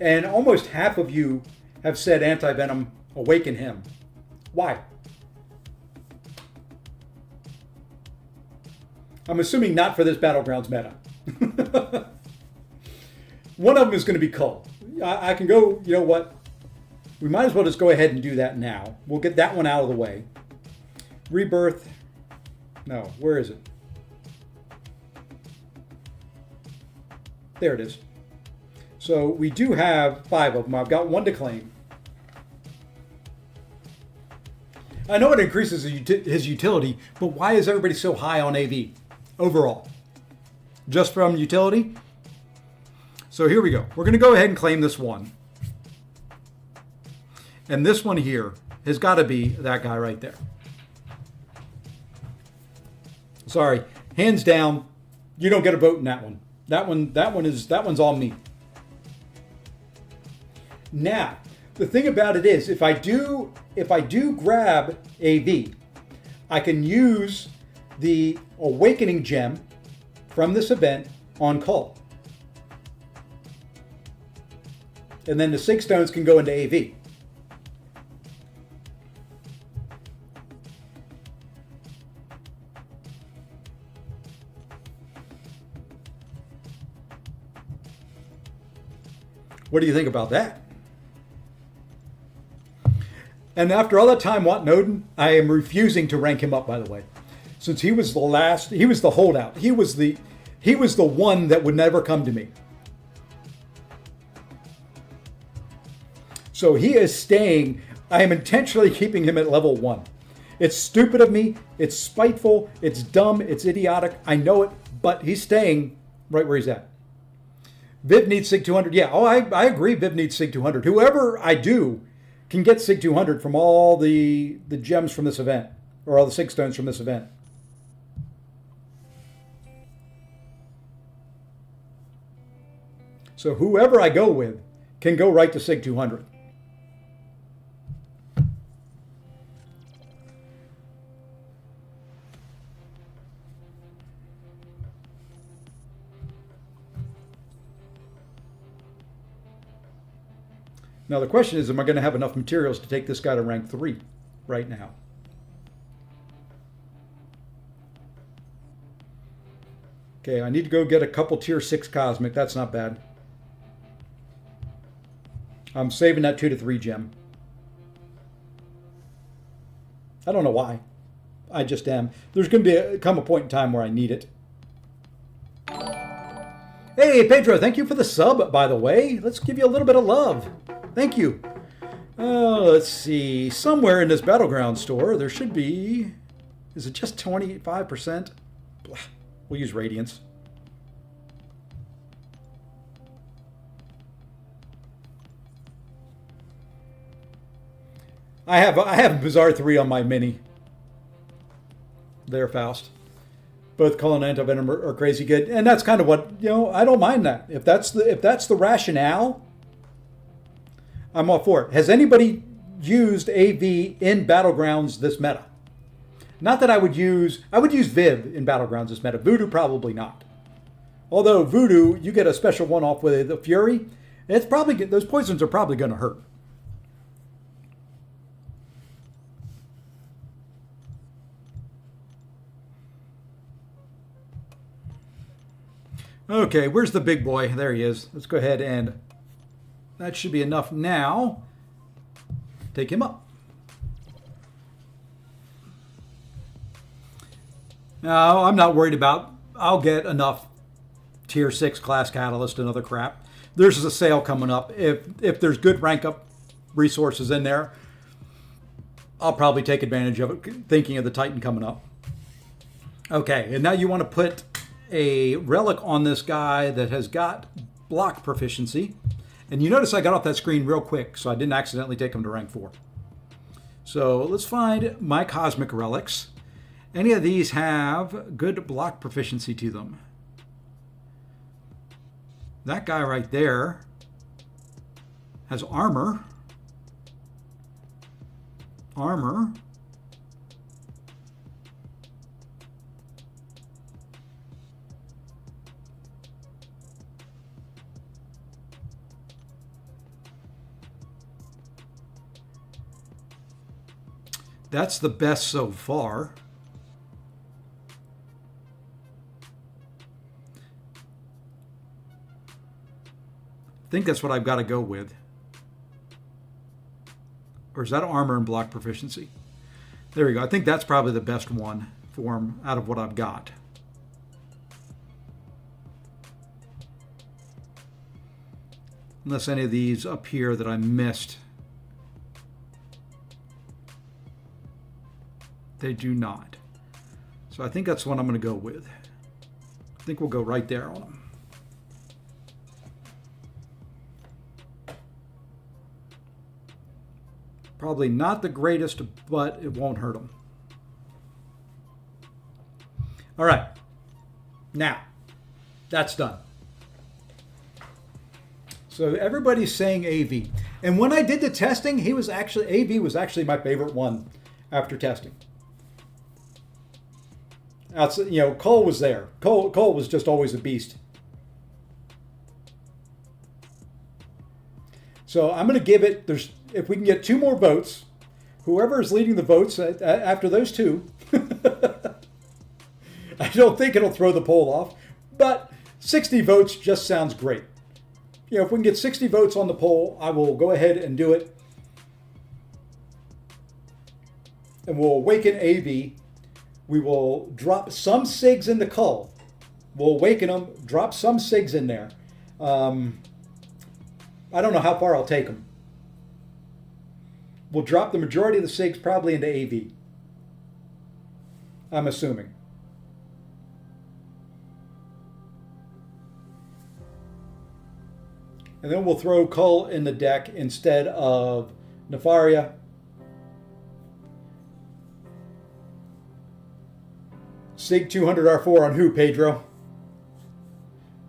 and almost half of you have said Anti-Venom, awaken him. Why? I'm assuming not for this Battlegrounds meta. One of them is going to be Cull. I can go, you know what? We might as well just go ahead and do that now. We'll get that one out of the way. Rebirth. No, where is it? There it is. So we do have 5 of them. I've got 1 to claim. I know it increases his utility, but why is everybody so high on AV overall? just from utility. So here we go. We're going to go ahead and claim this one. And this one here has got to be that guy right there. Sorry, hands down, you don't get a vote in that one. That one's all me. Now, the thing about it is, if I do grab AV, I can use the Awakening Gem from this event on call. And then the Sig Stones can go into AV. What do you think about that? And after all that time wanting Odin, I am refusing to rank him up, by the way. Since he was the last, he was the holdout. He was the one that would never come to me. So he is staying. I am intentionally keeping him at level 1. It's stupid of me. It's spiteful. It's dumb. It's idiotic. I know it, but he's staying right where he's at. Viv needs Sig 200. Yeah, I agree. Viv needs Sig 200. Whoever I do can get Sig 200 from all the gems from this event, or all the Sig Stones from this event. So whoever I go with can go right to Sig 200. Now the question is, am I going to have enough materials to take this guy to rank 3 right now? Okay, I need to go get a couple tier 6 cosmic. That's not bad. I'm saving that 2 to 3 gem. I don't know why. I just am. There's going to come a point in time where I need it. Hey, Pedro, thank you for the sub, by the way. Let's give you a little bit of love. Thank you. Let's see. Somewhere in this Battleground store, there should be... Is it just 25%? We'll use Radiance. I have Bazaar 3 on my mini. There, Faust. Both Cullen and Anti-Venom are crazy good. And that's kind of what, I don't mind that. If that's the rationale, I'm all for it. Has anybody used AV in Battlegrounds this meta? Not that I would use Viv in Battlegrounds this meta. Voodoo, probably not. Although Voodoo, you get a special one-off with the Fury. It's probably, those poisons are probably going to hurt. Okay, where's the big boy? There he is. Let's go ahead and that should be enough now. Take him up. No, I'm not worried about. I'll get enough tier 6 class catalyst and other crap. There's a sale coming up. If there's good rank up resources in there, I'll probably take advantage of it, thinking of the Titan coming up. Okay, and now you want to put a relic on this guy that has got block proficiency. And you notice I got off that screen real quick, so I didn't accidentally take him to rank 4. So let's find my cosmic relics. Any of these have good block proficiency to them. That guy right there has armor. Armor. That's the best so far. I think that's what I've got to go with. Or is that armor and block proficiency? There we go. I think that's probably the best one for him out of what I've got. Unless any of these up here that I missed. They do not. So I think that's what I'm going to go with. I think we'll go right there on them. Probably not the greatest, but it won't hurt them. All right. Now, that's done. So everybody's saying AV. And when I did the testing, AV was actually my favorite one after testing. Cole was there. Cole was just always a beast. So I'm going to give it, if we can get 2 more votes, whoever is leading the votes after those 2, I don't think it'll throw the poll off, but 60 votes just sounds great. If we can get 60 votes on the poll, I will go ahead and do it. And we'll awaken AV. We will drop some SIGs into Cull. We'll awaken them, drop some SIGs in there. I don't know how far I'll take them. We'll drop the majority of the SIGs probably into AV. I'm assuming. And then we'll throw Cull in the deck instead of Nefaria. SIG 200 R4 on who, Pedro?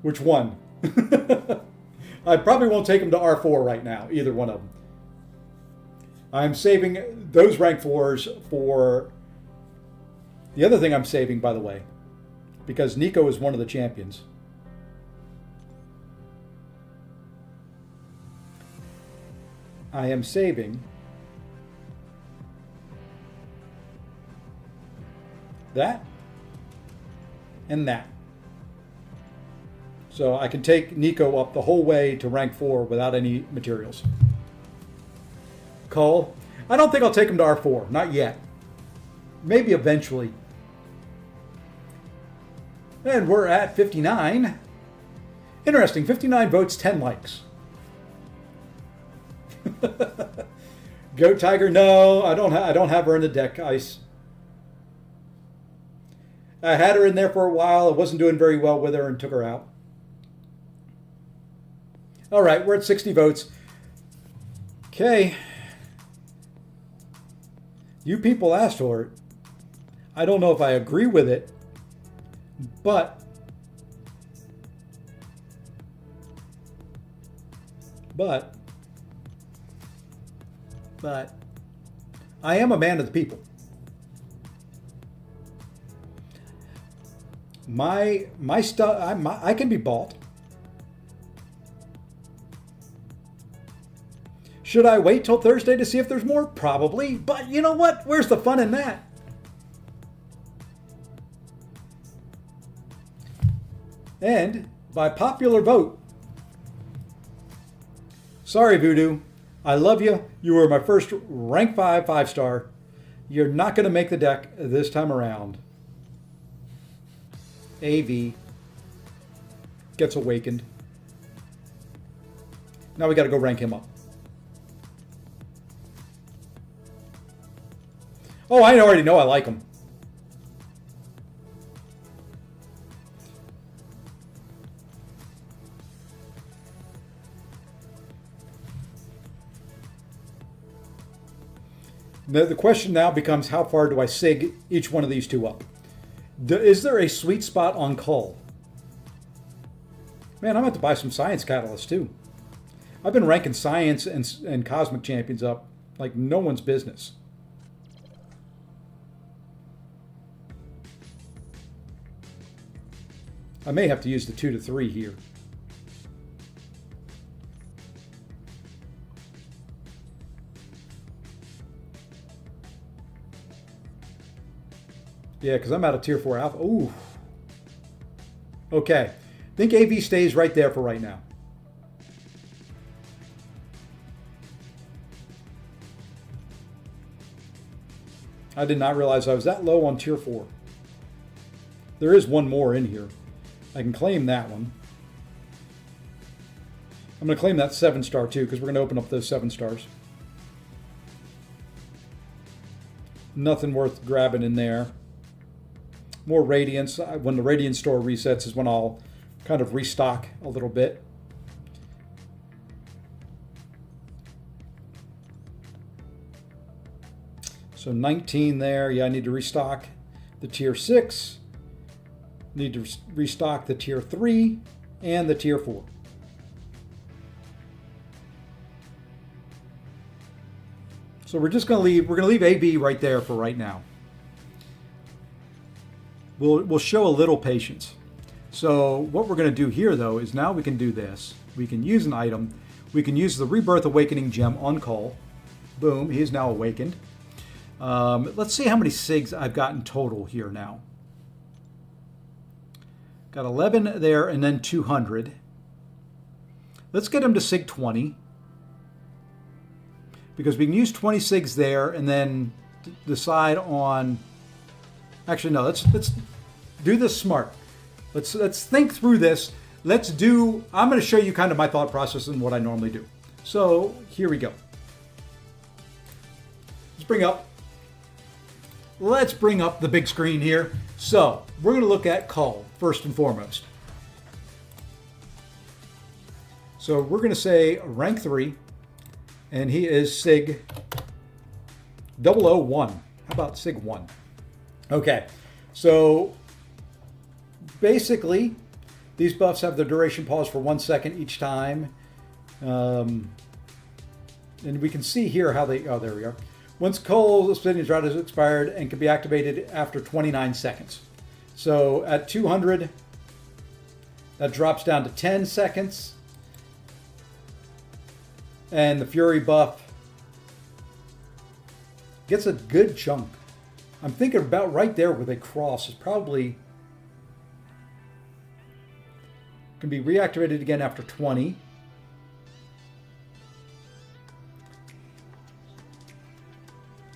Which one? I probably won't take them to R4 right now, either one of them. I'm saving those rank 4s for the other thing I'm saving, by the way, because Nico is one of the champions. I am saving that and that. So I can take Nico up the whole way to rank 4 without any materials. Cull. I don't think I'll take him to R4. Not yet. Maybe eventually. And we're at 59. Interesting. 59 votes, 10 likes. Go Tiger. No, I don't have her in the deck. I had her in there for a while. I wasn't doing very well with her and took her out. All right, we're at 60 votes. Okay. You people asked for it. I don't know if I agree with it, but I am a man of the people. My stuff, I can be bought. Should I wait till Thursday to see if there's more? Probably. But you know what? Where's the fun in that? And by popular vote, sorry, Voodoo. I love you. You were my first rank 5 5-star. You're not going to make the deck this time around. AV gets awakened. Now we got to go rank him up. Oh, I already know I like him. The question now becomes, how far do I SIG each one of these 2 up? Is there a sweet spot on Cull? Man, I'm going to have to buy some Science Catalysts too. I've been ranking Science and Cosmic Champions up like no one's business. I may have to use the 2 to 3 here. Yeah, because I'm out of tier 4 alpha. Ooh. Okay. I think AV stays right there for right now. I did not realize I was that low on tier 4. There is one more in here. I can claim that one. I'm going to claim that 7-star too, because we're going to open up those 7 stars. Nothing worth grabbing in there. more radiance. When the radiance store resets is when I'll kind of restock a little bit. So 19 there. Yeah, I need to restock the tier 6. Need to restock the tier 3 and the tier 4. So we're just going to leave AB right there for right now. We'll show a little patience. So what we're going to do here though is now we can do this. We can use an item. We can use the Rebirth Awakening gem on call. Boom, he is now awakened. Let's see how many SIGs I've got in total here now. Got 11 there and then 200. Let's get him to SIG 20. Because we can use 20 SIGs there and then decide on... Actually, no, let's do this smart. Let's think through this. I'm going to show you kind of my thought process and what I normally do. So here we go. Let's bring up the big screen here. So we're going to look at Cull first and foremost. So we're going to say rank 3, and he is SIG 001. How about SIG 1? Okay, so basically these buffs have their duration pause for 1 second each time. And we can see here how they, oh, there we are. Once Cull's Obsidian Drought is expired and can be activated after 29 seconds. So at 200, that drops down to 10 seconds. And the Fury buff gets a good chunk. I'm thinking about right there where they cross is probably can be reactivated again after 20.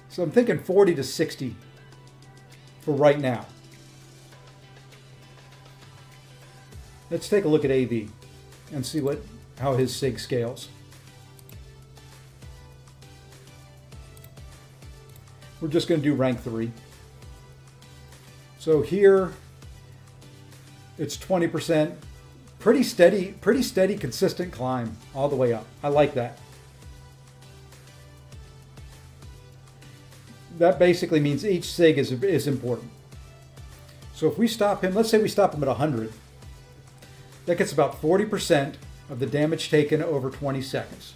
So I'm thinking 40 to 60 for right now. Let's take a look at AV and see how his SIG scales. We're just going to do rank 3. So here it's 20%. Pretty steady, consistent climb all the way up. I like that. That basically means each SIG is important. So if we stop him, let's say we stop him at 100, that gets about 40% of the damage taken over 20 seconds.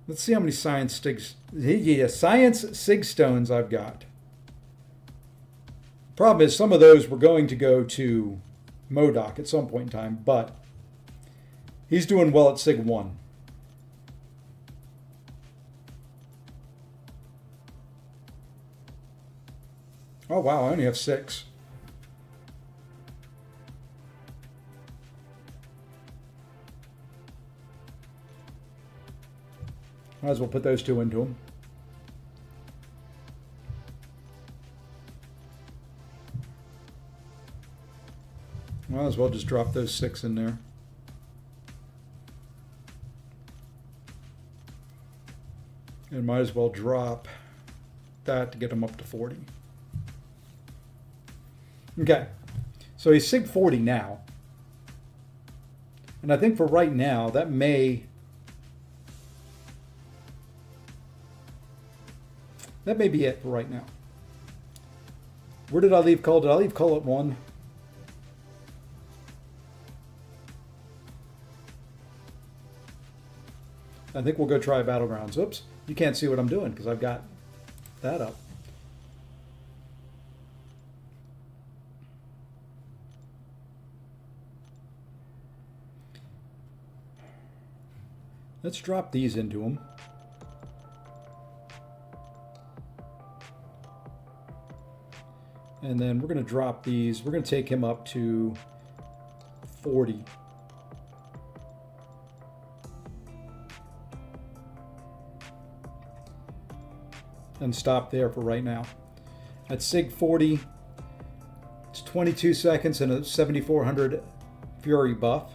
Let's see how many science SIG stones I've got. Problem is some of those were going to go to MODOK at some point in time, but he's doing well at SIG 1. Oh wow, I only have 6. Might as well put those 2 into him. Might as well just drop those 6 in there. And might as well drop that to get him up to 40. Okay, so he's SIG 40 now. And I think for right now, that may be it for right now. Where did I leave Cull? Did I leave Cull at 1? I think we'll go try Battlegrounds. Oops, you can't see what I'm doing because I've got that up. Let's drop these into them. And then we're going to drop these. We're going to take him up to 40. And stop there for right now. At SIG 40, it's 22 seconds and a 7400 Fury buff.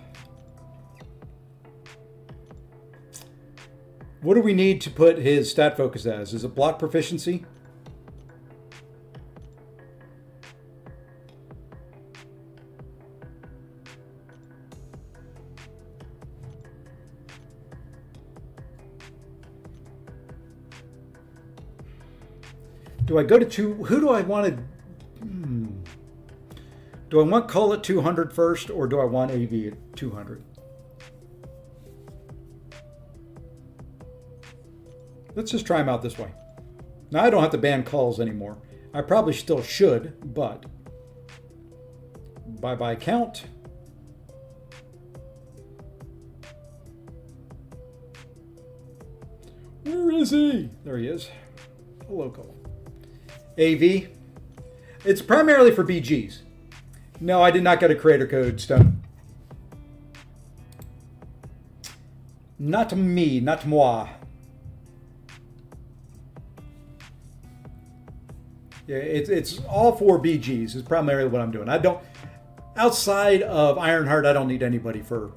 What do we need to put his stat focus as? Is it block proficiency? Do I go to two? Who do I want to? Do I want Cull at 200 first, or do I want AV at 200? Let's just try him out this way. Now I don't have to ban Culls anymore. I probably still should, but bye-bye count. Where is he? There he is. Hello, Cull. AV. It's primarily for BGs. No, I did not get a creator code, Stone. Not me, not moi. Yeah, it's all for BGs is primarily what I'm doing. I don't, outside of Ironheart, I don't need anybody for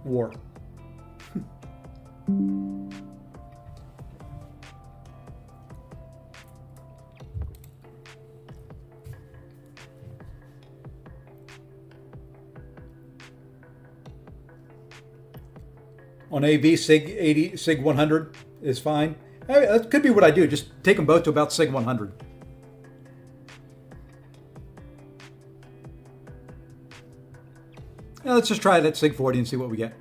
war. On AV, Sig 80, Sig 100 is fine. That could be what I do. Just take them both to about Sig 100. Now let's just try it at Sig 40 and see what we get.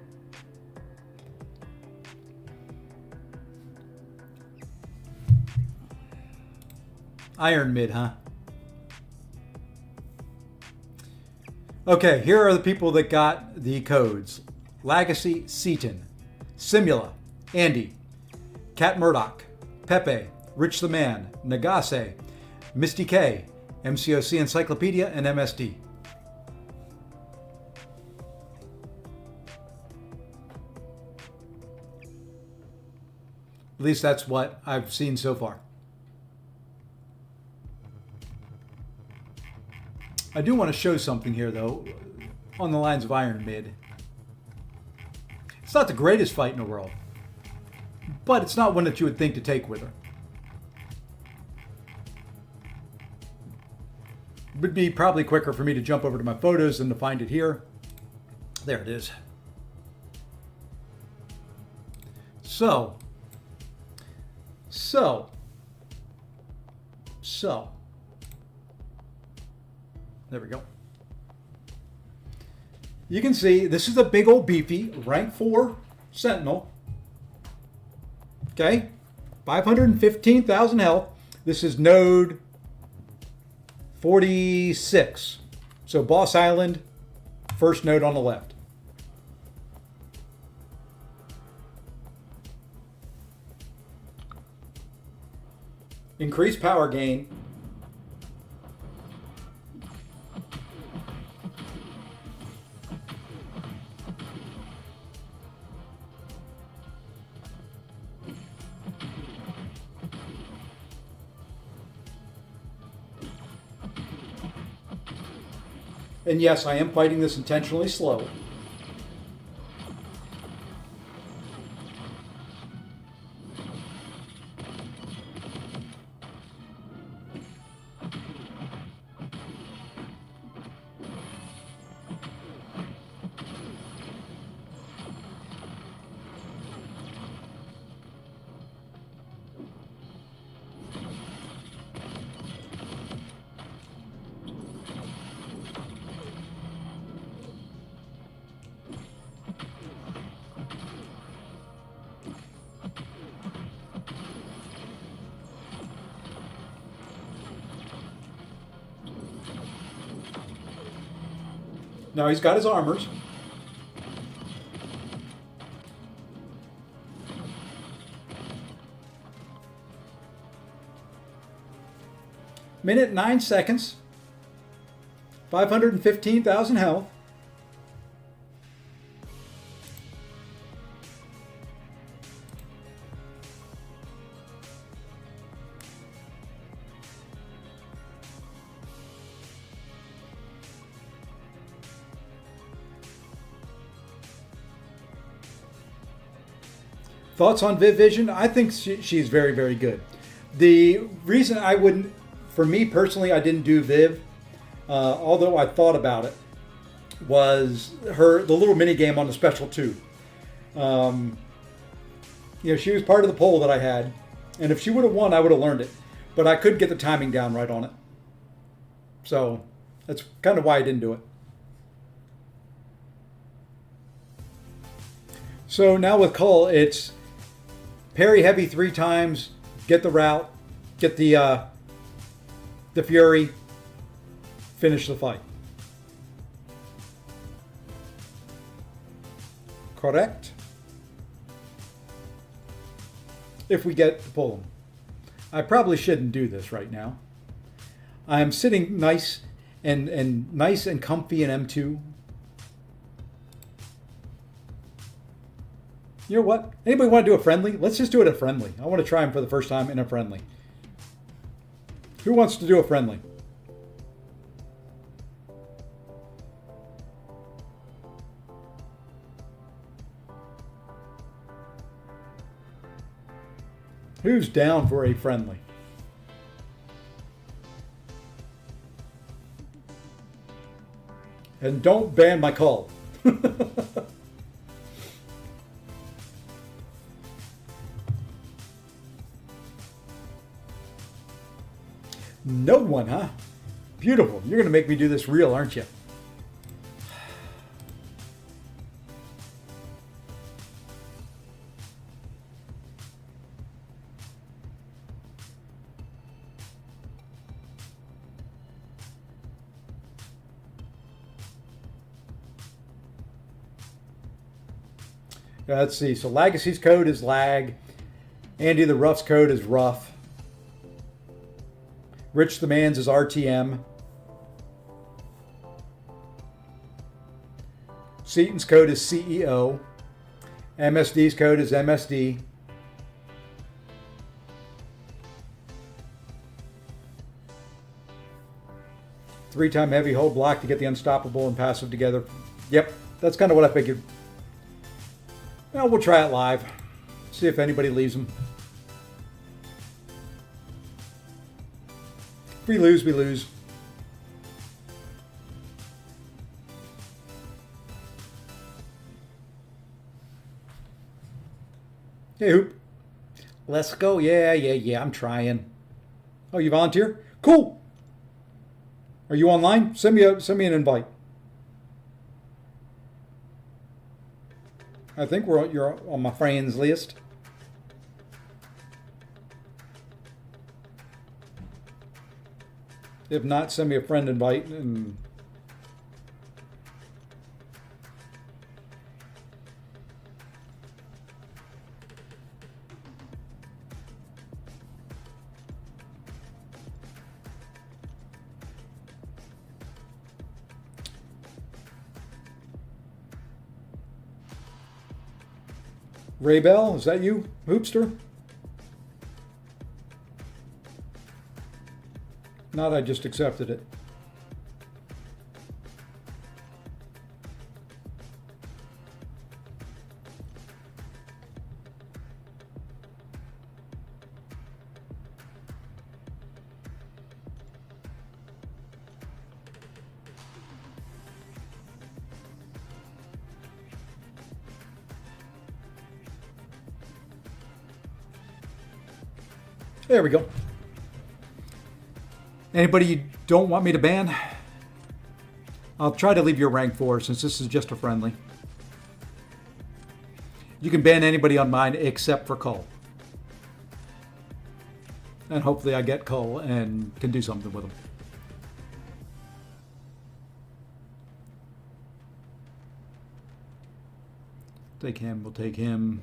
Iron mid, huh? Okay, here are the people that got the codes. Legacy, Seaton, Simula, Andy, Cat Murdoch, Pepe, Rich the Man, Nagase, Misty K, MCOC Encyclopedia, and MSD. At least that's what I've seen so far. I do want to show something here, though, on the lines of Iron Mid. It's not the greatest fight in the world, but it's not one that you would think to take with her. It would be probably quicker for me to jump over to my photos than to find it here. There it is. So. There we go. You can see this is a big old beefy rank 4 Sentinel. Okay, 515,000 health. This is node 46. So Boss Island, first node on the left. Increased power gain. And yes, I am fighting this intentionally slow. Now he's got his armors. Minute 9 seconds. 515,000 health. Thoughts on Viv Vision? I think she's very, very good. The reason I wouldn't, for me personally, I didn't do Viv, although I thought about it, was the little mini game on the Special 2. She was part of the poll that I had, and if she would have won, I would have learned it, but I couldn't get the timing down right on it. So that's kind of why I didn't do it. So now with Cull, it's parry heavy 3 times, get the route, get the fury, finish the fight. Correct? If we get to pull them. I probably shouldn't do this right now. I'm sitting nice and comfy in M2. You know what? Anybody want to do a friendly? Let's just do it a friendly. I want to try them for the first time in a friendly. Who wants to do a friendly? Who's down for a friendly? And don't ban my call. No one, huh? Beautiful. You're going to make me do this real, aren't you? Let's see. So Legacy's code is lag. Andy the Rough's code is rough. Rich the Man's is RTM. Seaton's code is CEO. MSD's code is MSD. Three-time heavy hold block to get the unstoppable and passive together. Yep, that's kind of what I figured. Well, we'll try it live. See if anybody leaves them. If we lose, we lose. Hey, Hoop. Let's go. Yeah. I'm trying. Oh, you volunteer? Cool. Are you online? Send me an invite. I think you're on my friends list. If not, send me a friend invite and Ray Bell, is that you, Hoopster? Not, I just accepted it. There we go. Anybody you don't want me to ban? I'll try to leave your rank 4 since this is just a friendly. You can ban anybody on mine except for Cull. And hopefully I get Cull and can do something with him. Take him, we'll take him.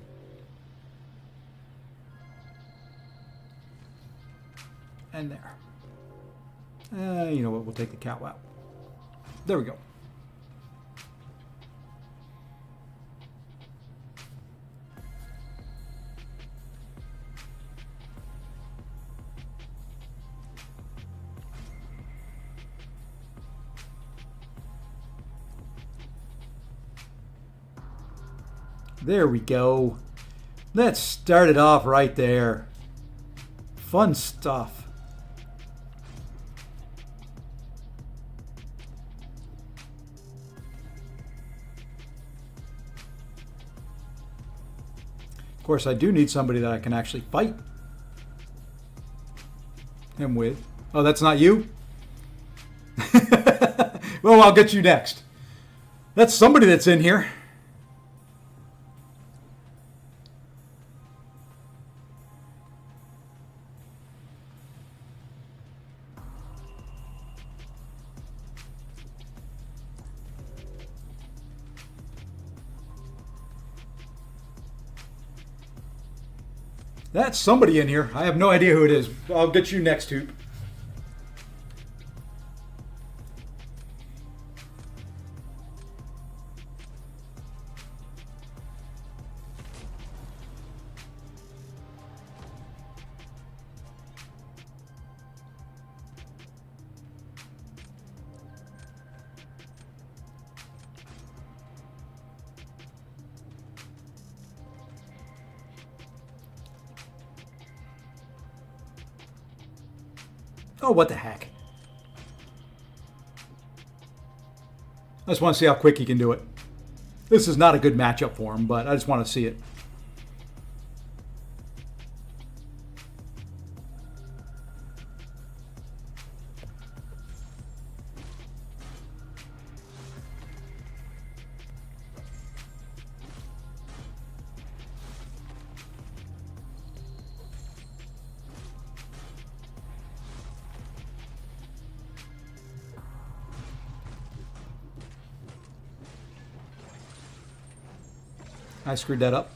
And there. You know what? We'll take the cow out. There we go. There we go. Let's start it off right there. Fun stuff. Of course, I do need somebody that I can actually fight him with. Oh, that's not you? Well, I'll get you next. That's somebody that's in here. That's somebody in here. I have no idea who it is. I'll get you next, Hoop. Oh, what the heck. I just want to see how quick he can do it. This is not a good matchup for him, but I just want to see it. I screwed that up.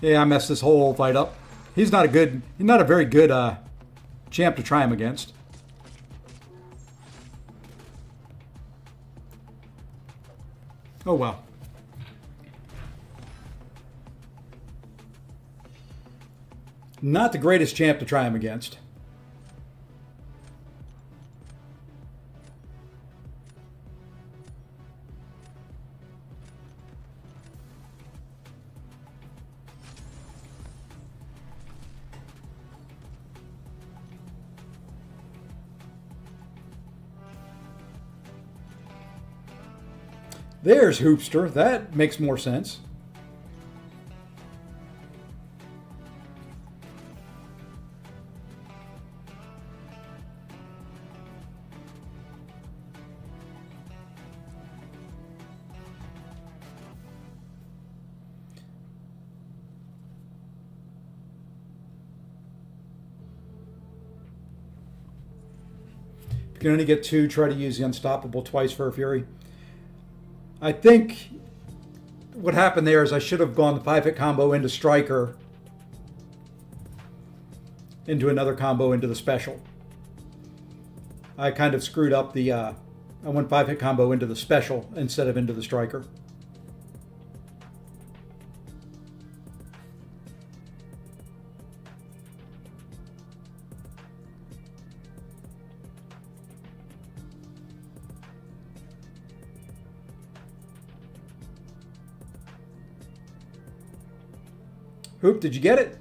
Yeah, I messed this whole fight up. He's not a very good champ to try him against. Oh well. Not the greatest champ to try him against. There's Hoopster. That makes more sense. You can only get two. Try to use the Unstoppable twice for a Fury. I think what happened there is I should have gone the 5-hit combo into Striker, into another combo into the special. I kind of screwed up the, I went 5-hit combo into the special instead of into the Striker. Hoop, did you get it?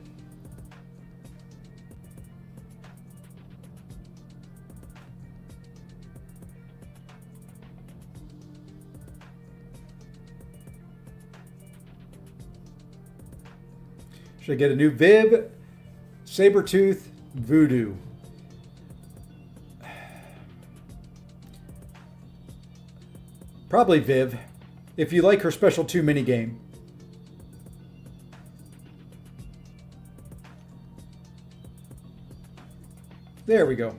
Should I get a new Viv, Sabretooth, Voodoo? Probably Viv, if you like her Special 2 minigame. There we go.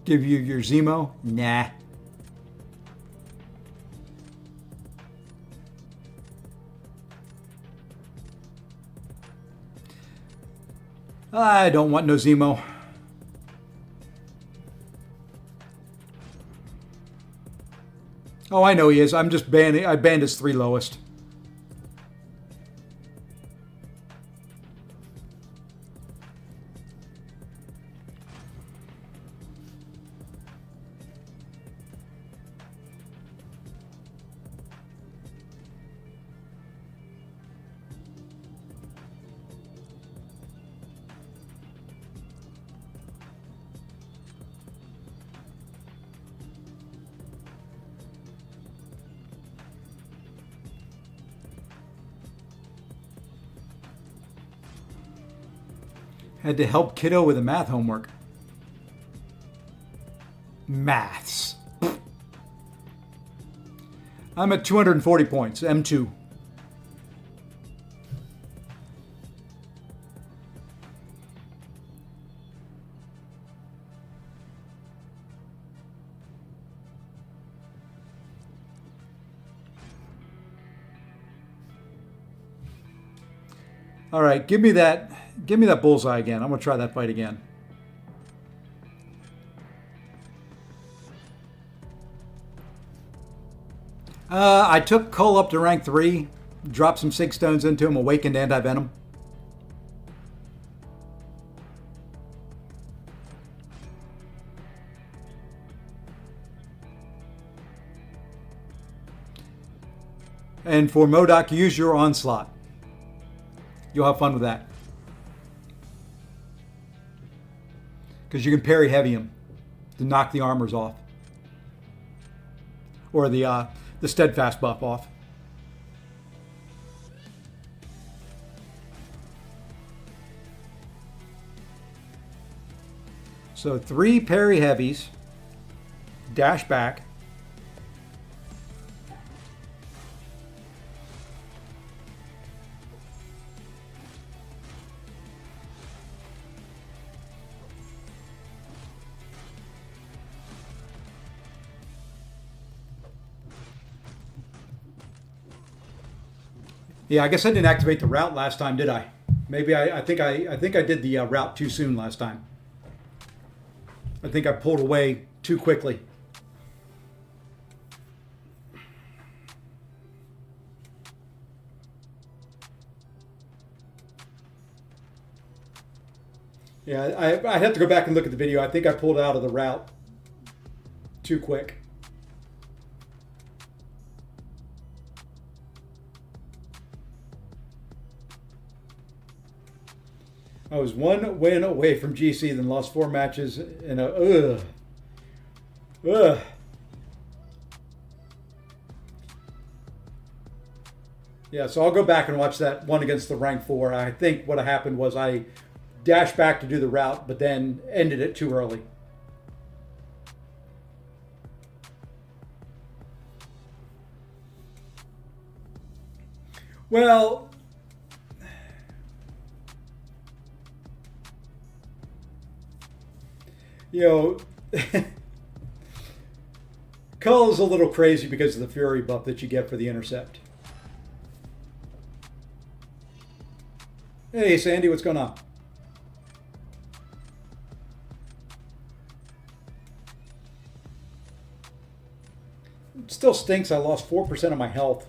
Give you your Zemo? Nah. I don't want no Zemo. Oh, I know he is. I'm just banning. I banned his 3 lowest. Had to help kiddo with the math homework. Maths. I'm at 240 points, M2. All right, give me that bullseye again. I'm gonna try that fight again. I took Cole up to rank 3, dropped some Sig Stones into him, awakened anti-venom. And for MODOK, use your onslaught. You'll have fun with that. Because you can parry heavy him to knock the armors off. Or the steadfast buff off. So 3 parry heavies, dash back. Yeah, I guess I didn't activate the route last time, did I? Maybe I think I did the route too soon last time. I think I pulled away too quickly. Yeah, I have to go back and look at the video. I think I pulled out of the route too quick. I was 1 win away from GC, then lost 4 matches in a ugh. Yeah, so I'll go back and watch that one against the rank 4. I think what happened was I dashed back to do the route, but then ended it too early. Well, you know, Cull is a little crazy because of the Fury buff that you get for the intercept. Hey, Sandy, what's going on? It still stinks. I lost 4% of my health.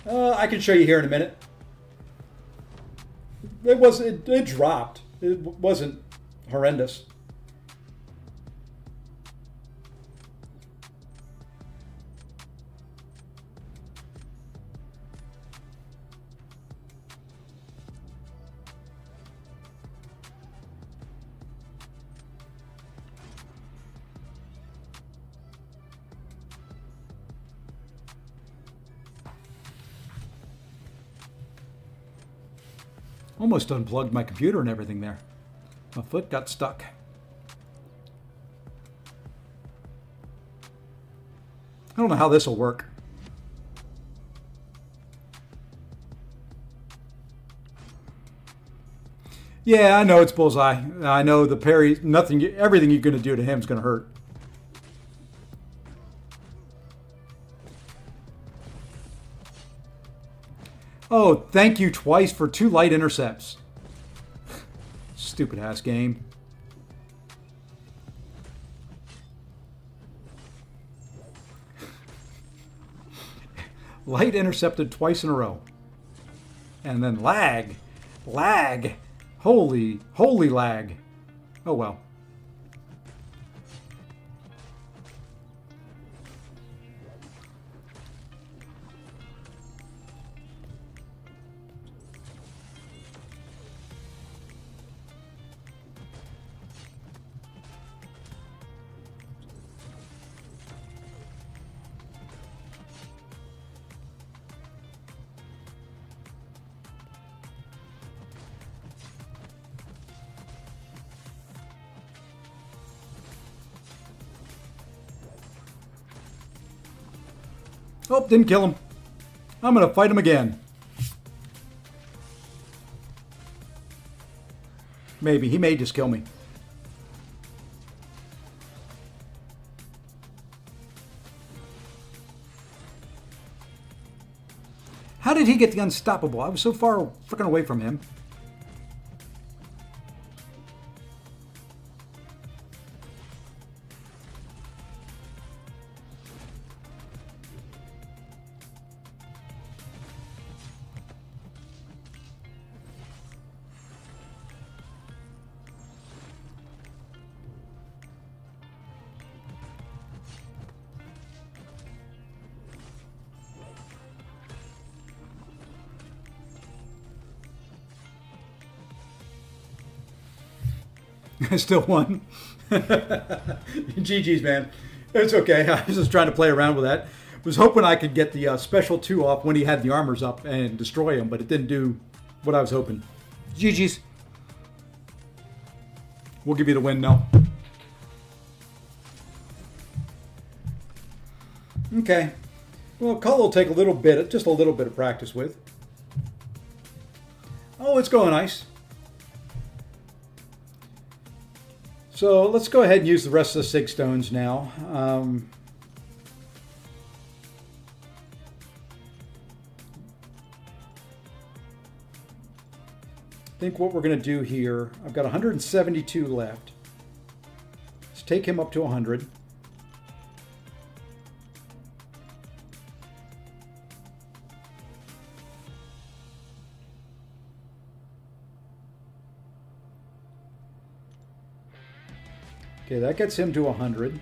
I can show you here in a minute. It dropped. It wasn't horrendous. Almost unplugged my computer and everything there. My foot got stuck. I don't know how this will work. Yeah, I know it's bullseye. I know the parry, nothing, everything you're going to do to him is going to hurt. Oh, thank you twice for 2 light intercepts. Stupid ass game. Light intercepted twice in a row. And then lag. Lag. Holy lag. Oh well. Oh, didn't kill him. I'm going to fight him again. Maybe. He may just kill me. How did he get the unstoppable? I was so far freaking away from him. I still won. GG's, man. It's okay. I was just trying to play around with that. Was hoping I could get the special 2 off when he had the armors up and destroy him, but it didn't do what I was hoping. GG's. We'll give you the win now. Okay. Well, Cull will take a little bit, just a little bit of practice with. Oh, it's going nice. So let's go ahead and use the rest of the Sig Stones now. I think what we're going to do here, I've got 172 left. Let's take him up to 100. Okay, that gets him to 100.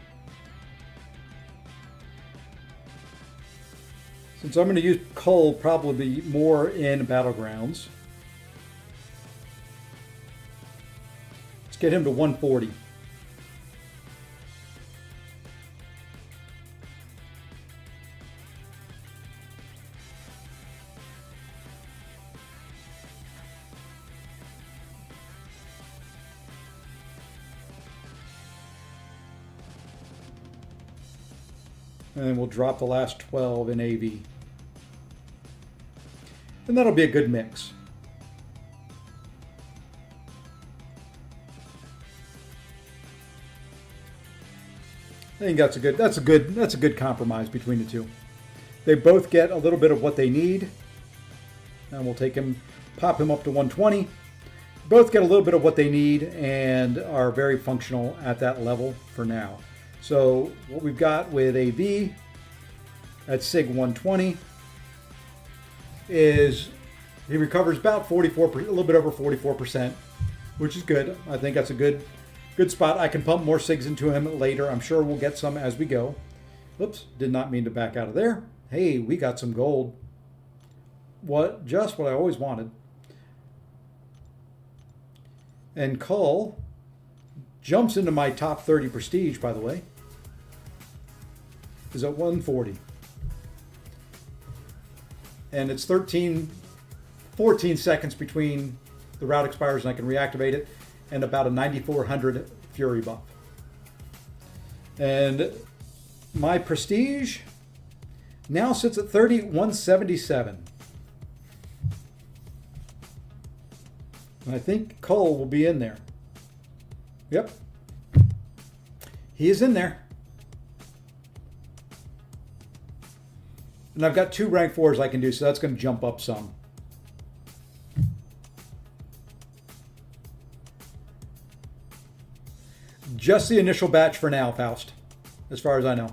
Since I'm going to use Cull probably more in Battlegrounds, let's get him to 140. And then we'll drop the last 12 in AV. And that'll be a good mix. I think that's a good compromise between the two. They both get a little bit of what they need. And we'll take him, pop him up to 120. Both get a little bit of what they need and are very functional at that level for now. So what we've got with AV at SIG 120 is he recovers about 44%, a little bit over 44%, which is good. I think that's a good spot. I can pump more SIGs into him later. I'm sure we'll get some as we go. Oops, did not mean to back out of there. Hey, we got some gold. Just what I always wanted. And Cull jumps into my top 30 prestige, by the way. Is at 140. And it's 14 seconds between the route expires and I can reactivate it, and about a 9400 Fury buff. And my prestige now sits at 3177. And I think Cole will be in there. Yep. He is in there. And I've got 2 rank 4s I can do, so that's going to jump up some. Just the initial batch for now, Faust, as far as I know.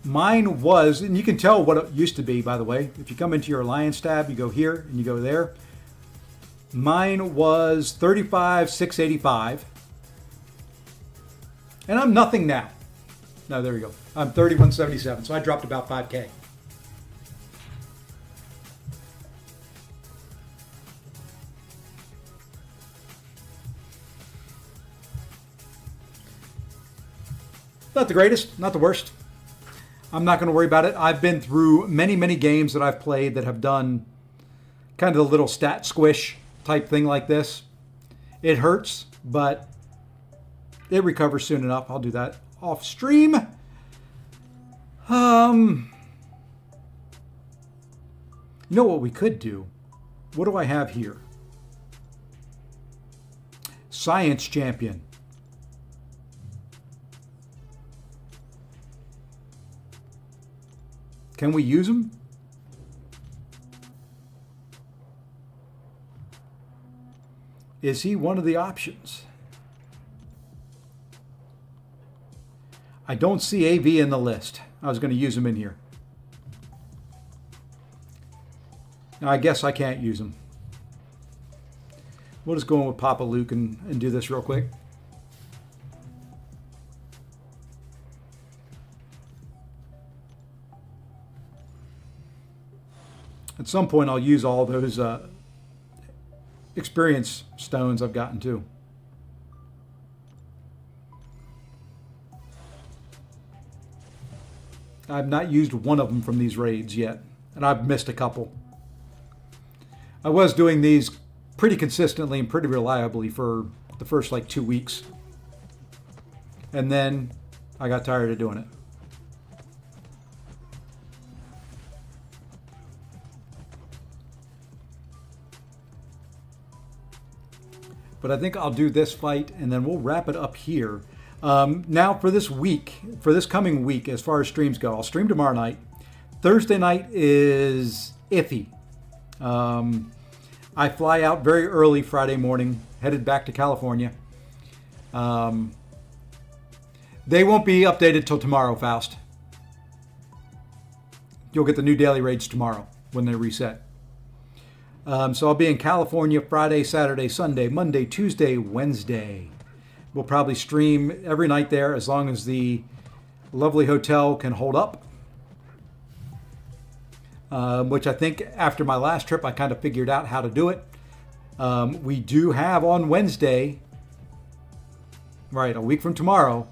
Mine was, and you can tell what it used to be, by the way. If you come into your Alliance tab, you go here and you go there. Mine was 35,685. And I'm nothing now. No, there we go. I'm 3177, so I dropped about 5K. Not the greatest, not the worst. I'm not going to worry about it. I've been through many, many games that I've played that have done kind of the little stat squish type thing like this. It hurts, but it recovers soon enough. I'll do that off stream. You know what we could do? What do I have here? Science Champion. Can we use him? Is he one of the options? I don't see AV in the list. I was going to use him in here. Now, I guess I can't use him. We'll just go in with Papa Luke and do this real quick. At some point, I'll use all those experience stones I've gotten too. I've not used one of them from these raids yet, and I've missed a couple. I was doing these pretty consistently and pretty reliably for the first like 2 weeks. And then I got tired of doing it. But I think I'll do this fight and then we'll wrap it up here. Now for this week, for this coming week, as far as streams go, I'll stream tomorrow night. Thursday night is iffy. I fly out very early Friday morning, headed back to California. They won't be updated till tomorrow, Faust. You'll get the new daily raids tomorrow when they reset. So I'll be in California Friday, Saturday, Sunday, Monday, Tuesday, Wednesday. We'll probably stream every night there as long as the lovely hotel can hold up. Which I think after my last trip, I kind of figured out how to do it. We do have on Wednesday, right, a week from tomorrow,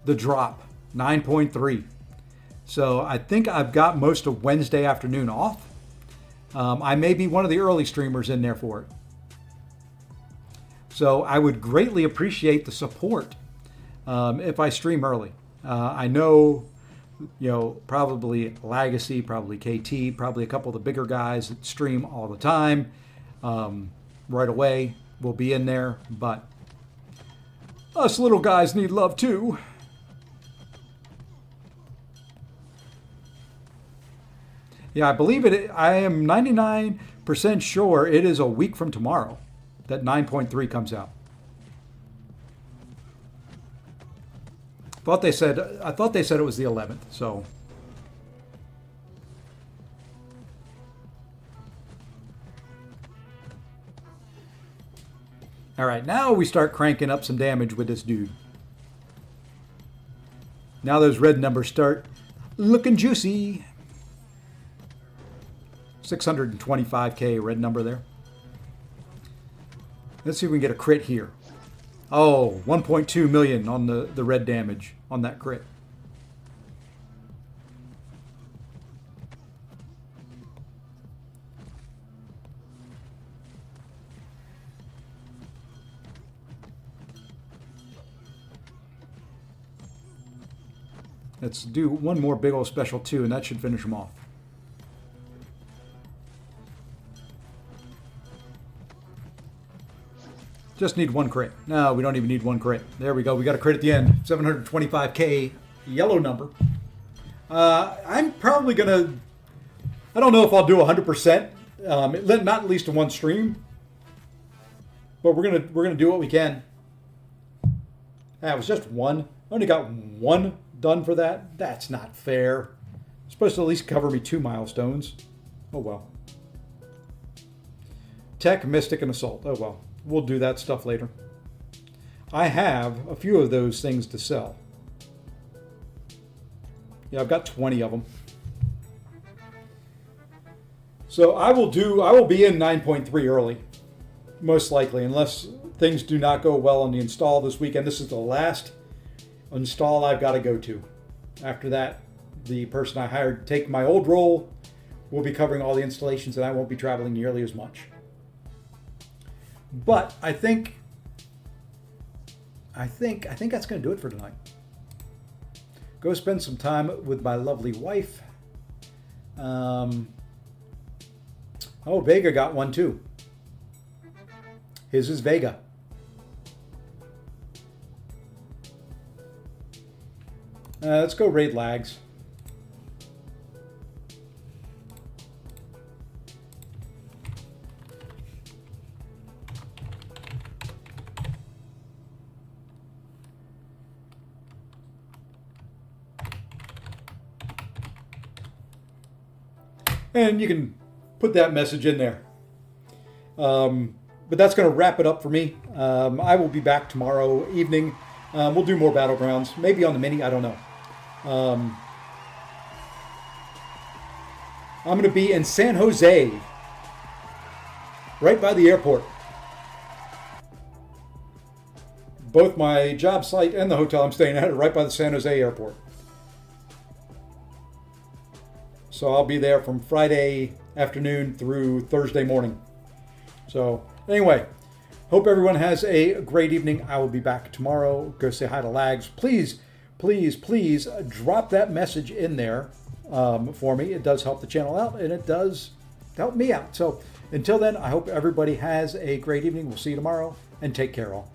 the drop, 9.3. So I think I've got most of Wednesday afternoon off. I may be one of the early streamers in there for it. So I would greatly appreciate the support if I stream early. I know, probably Legacy, probably KT, probably a couple of the bigger guys that stream all the time right away will be in there. But us little guys need love too. Yeah, I believe it. I am 99% sure it is a week from tomorrow that 9.3 comes out. I thought they said it was the 11th. So all right, now we start cranking up some damage with this dude. Now those red numbers start looking juicy. 625k red number there. Let's see if we can get a crit here. Oh, 1.2 million on the red damage on that crit. Let's do one more big old special too, and that should finish them off. Just need one crit. No, we don't even need one crit. There we go. We got a crit at the end. 725K yellow number. I'm probably going to... I don't know if I'll do 100%. Not at least in one stream. But we're gonna do what we can. It was just one. I only got one done for that. That's not fair. It's supposed to at least cover me 2 milestones. Oh well. Tech, Mystic, and Assault. Oh well. We'll do that stuff later. I have a few of those things to sell. Yeah, I've got 20 of them. So I will be in 9.3 early, most likely, unless things do not go well on the install this weekend. This is the last install I've got to go to. After that, the person I hired to take my old role will be covering all the installations, and I won't be traveling nearly as much. But I think that's going to do it for tonight. Go spend some time with my lovely wife. Oh, Vega got one too. His is Vega. Let's go raid lags. And you can put that message in there. But that's going to wrap it up for me. I will be back tomorrow evening. We'll do more Battlegrounds, maybe on the mini, I don't know. I'm going to be in San Jose, right by the airport. Both my job site and the hotel I'm staying at are right by the San Jose airport. So I'll be there from Friday afternoon through Thursday morning. So anyway, hope everyone has a great evening. I will be back tomorrow. Go say hi to Lags. Please, please, please drop that message in there for me. It does help the channel out, and it does help me out. So until then, I hope everybody has a great evening. We'll see you tomorrow, and take care all.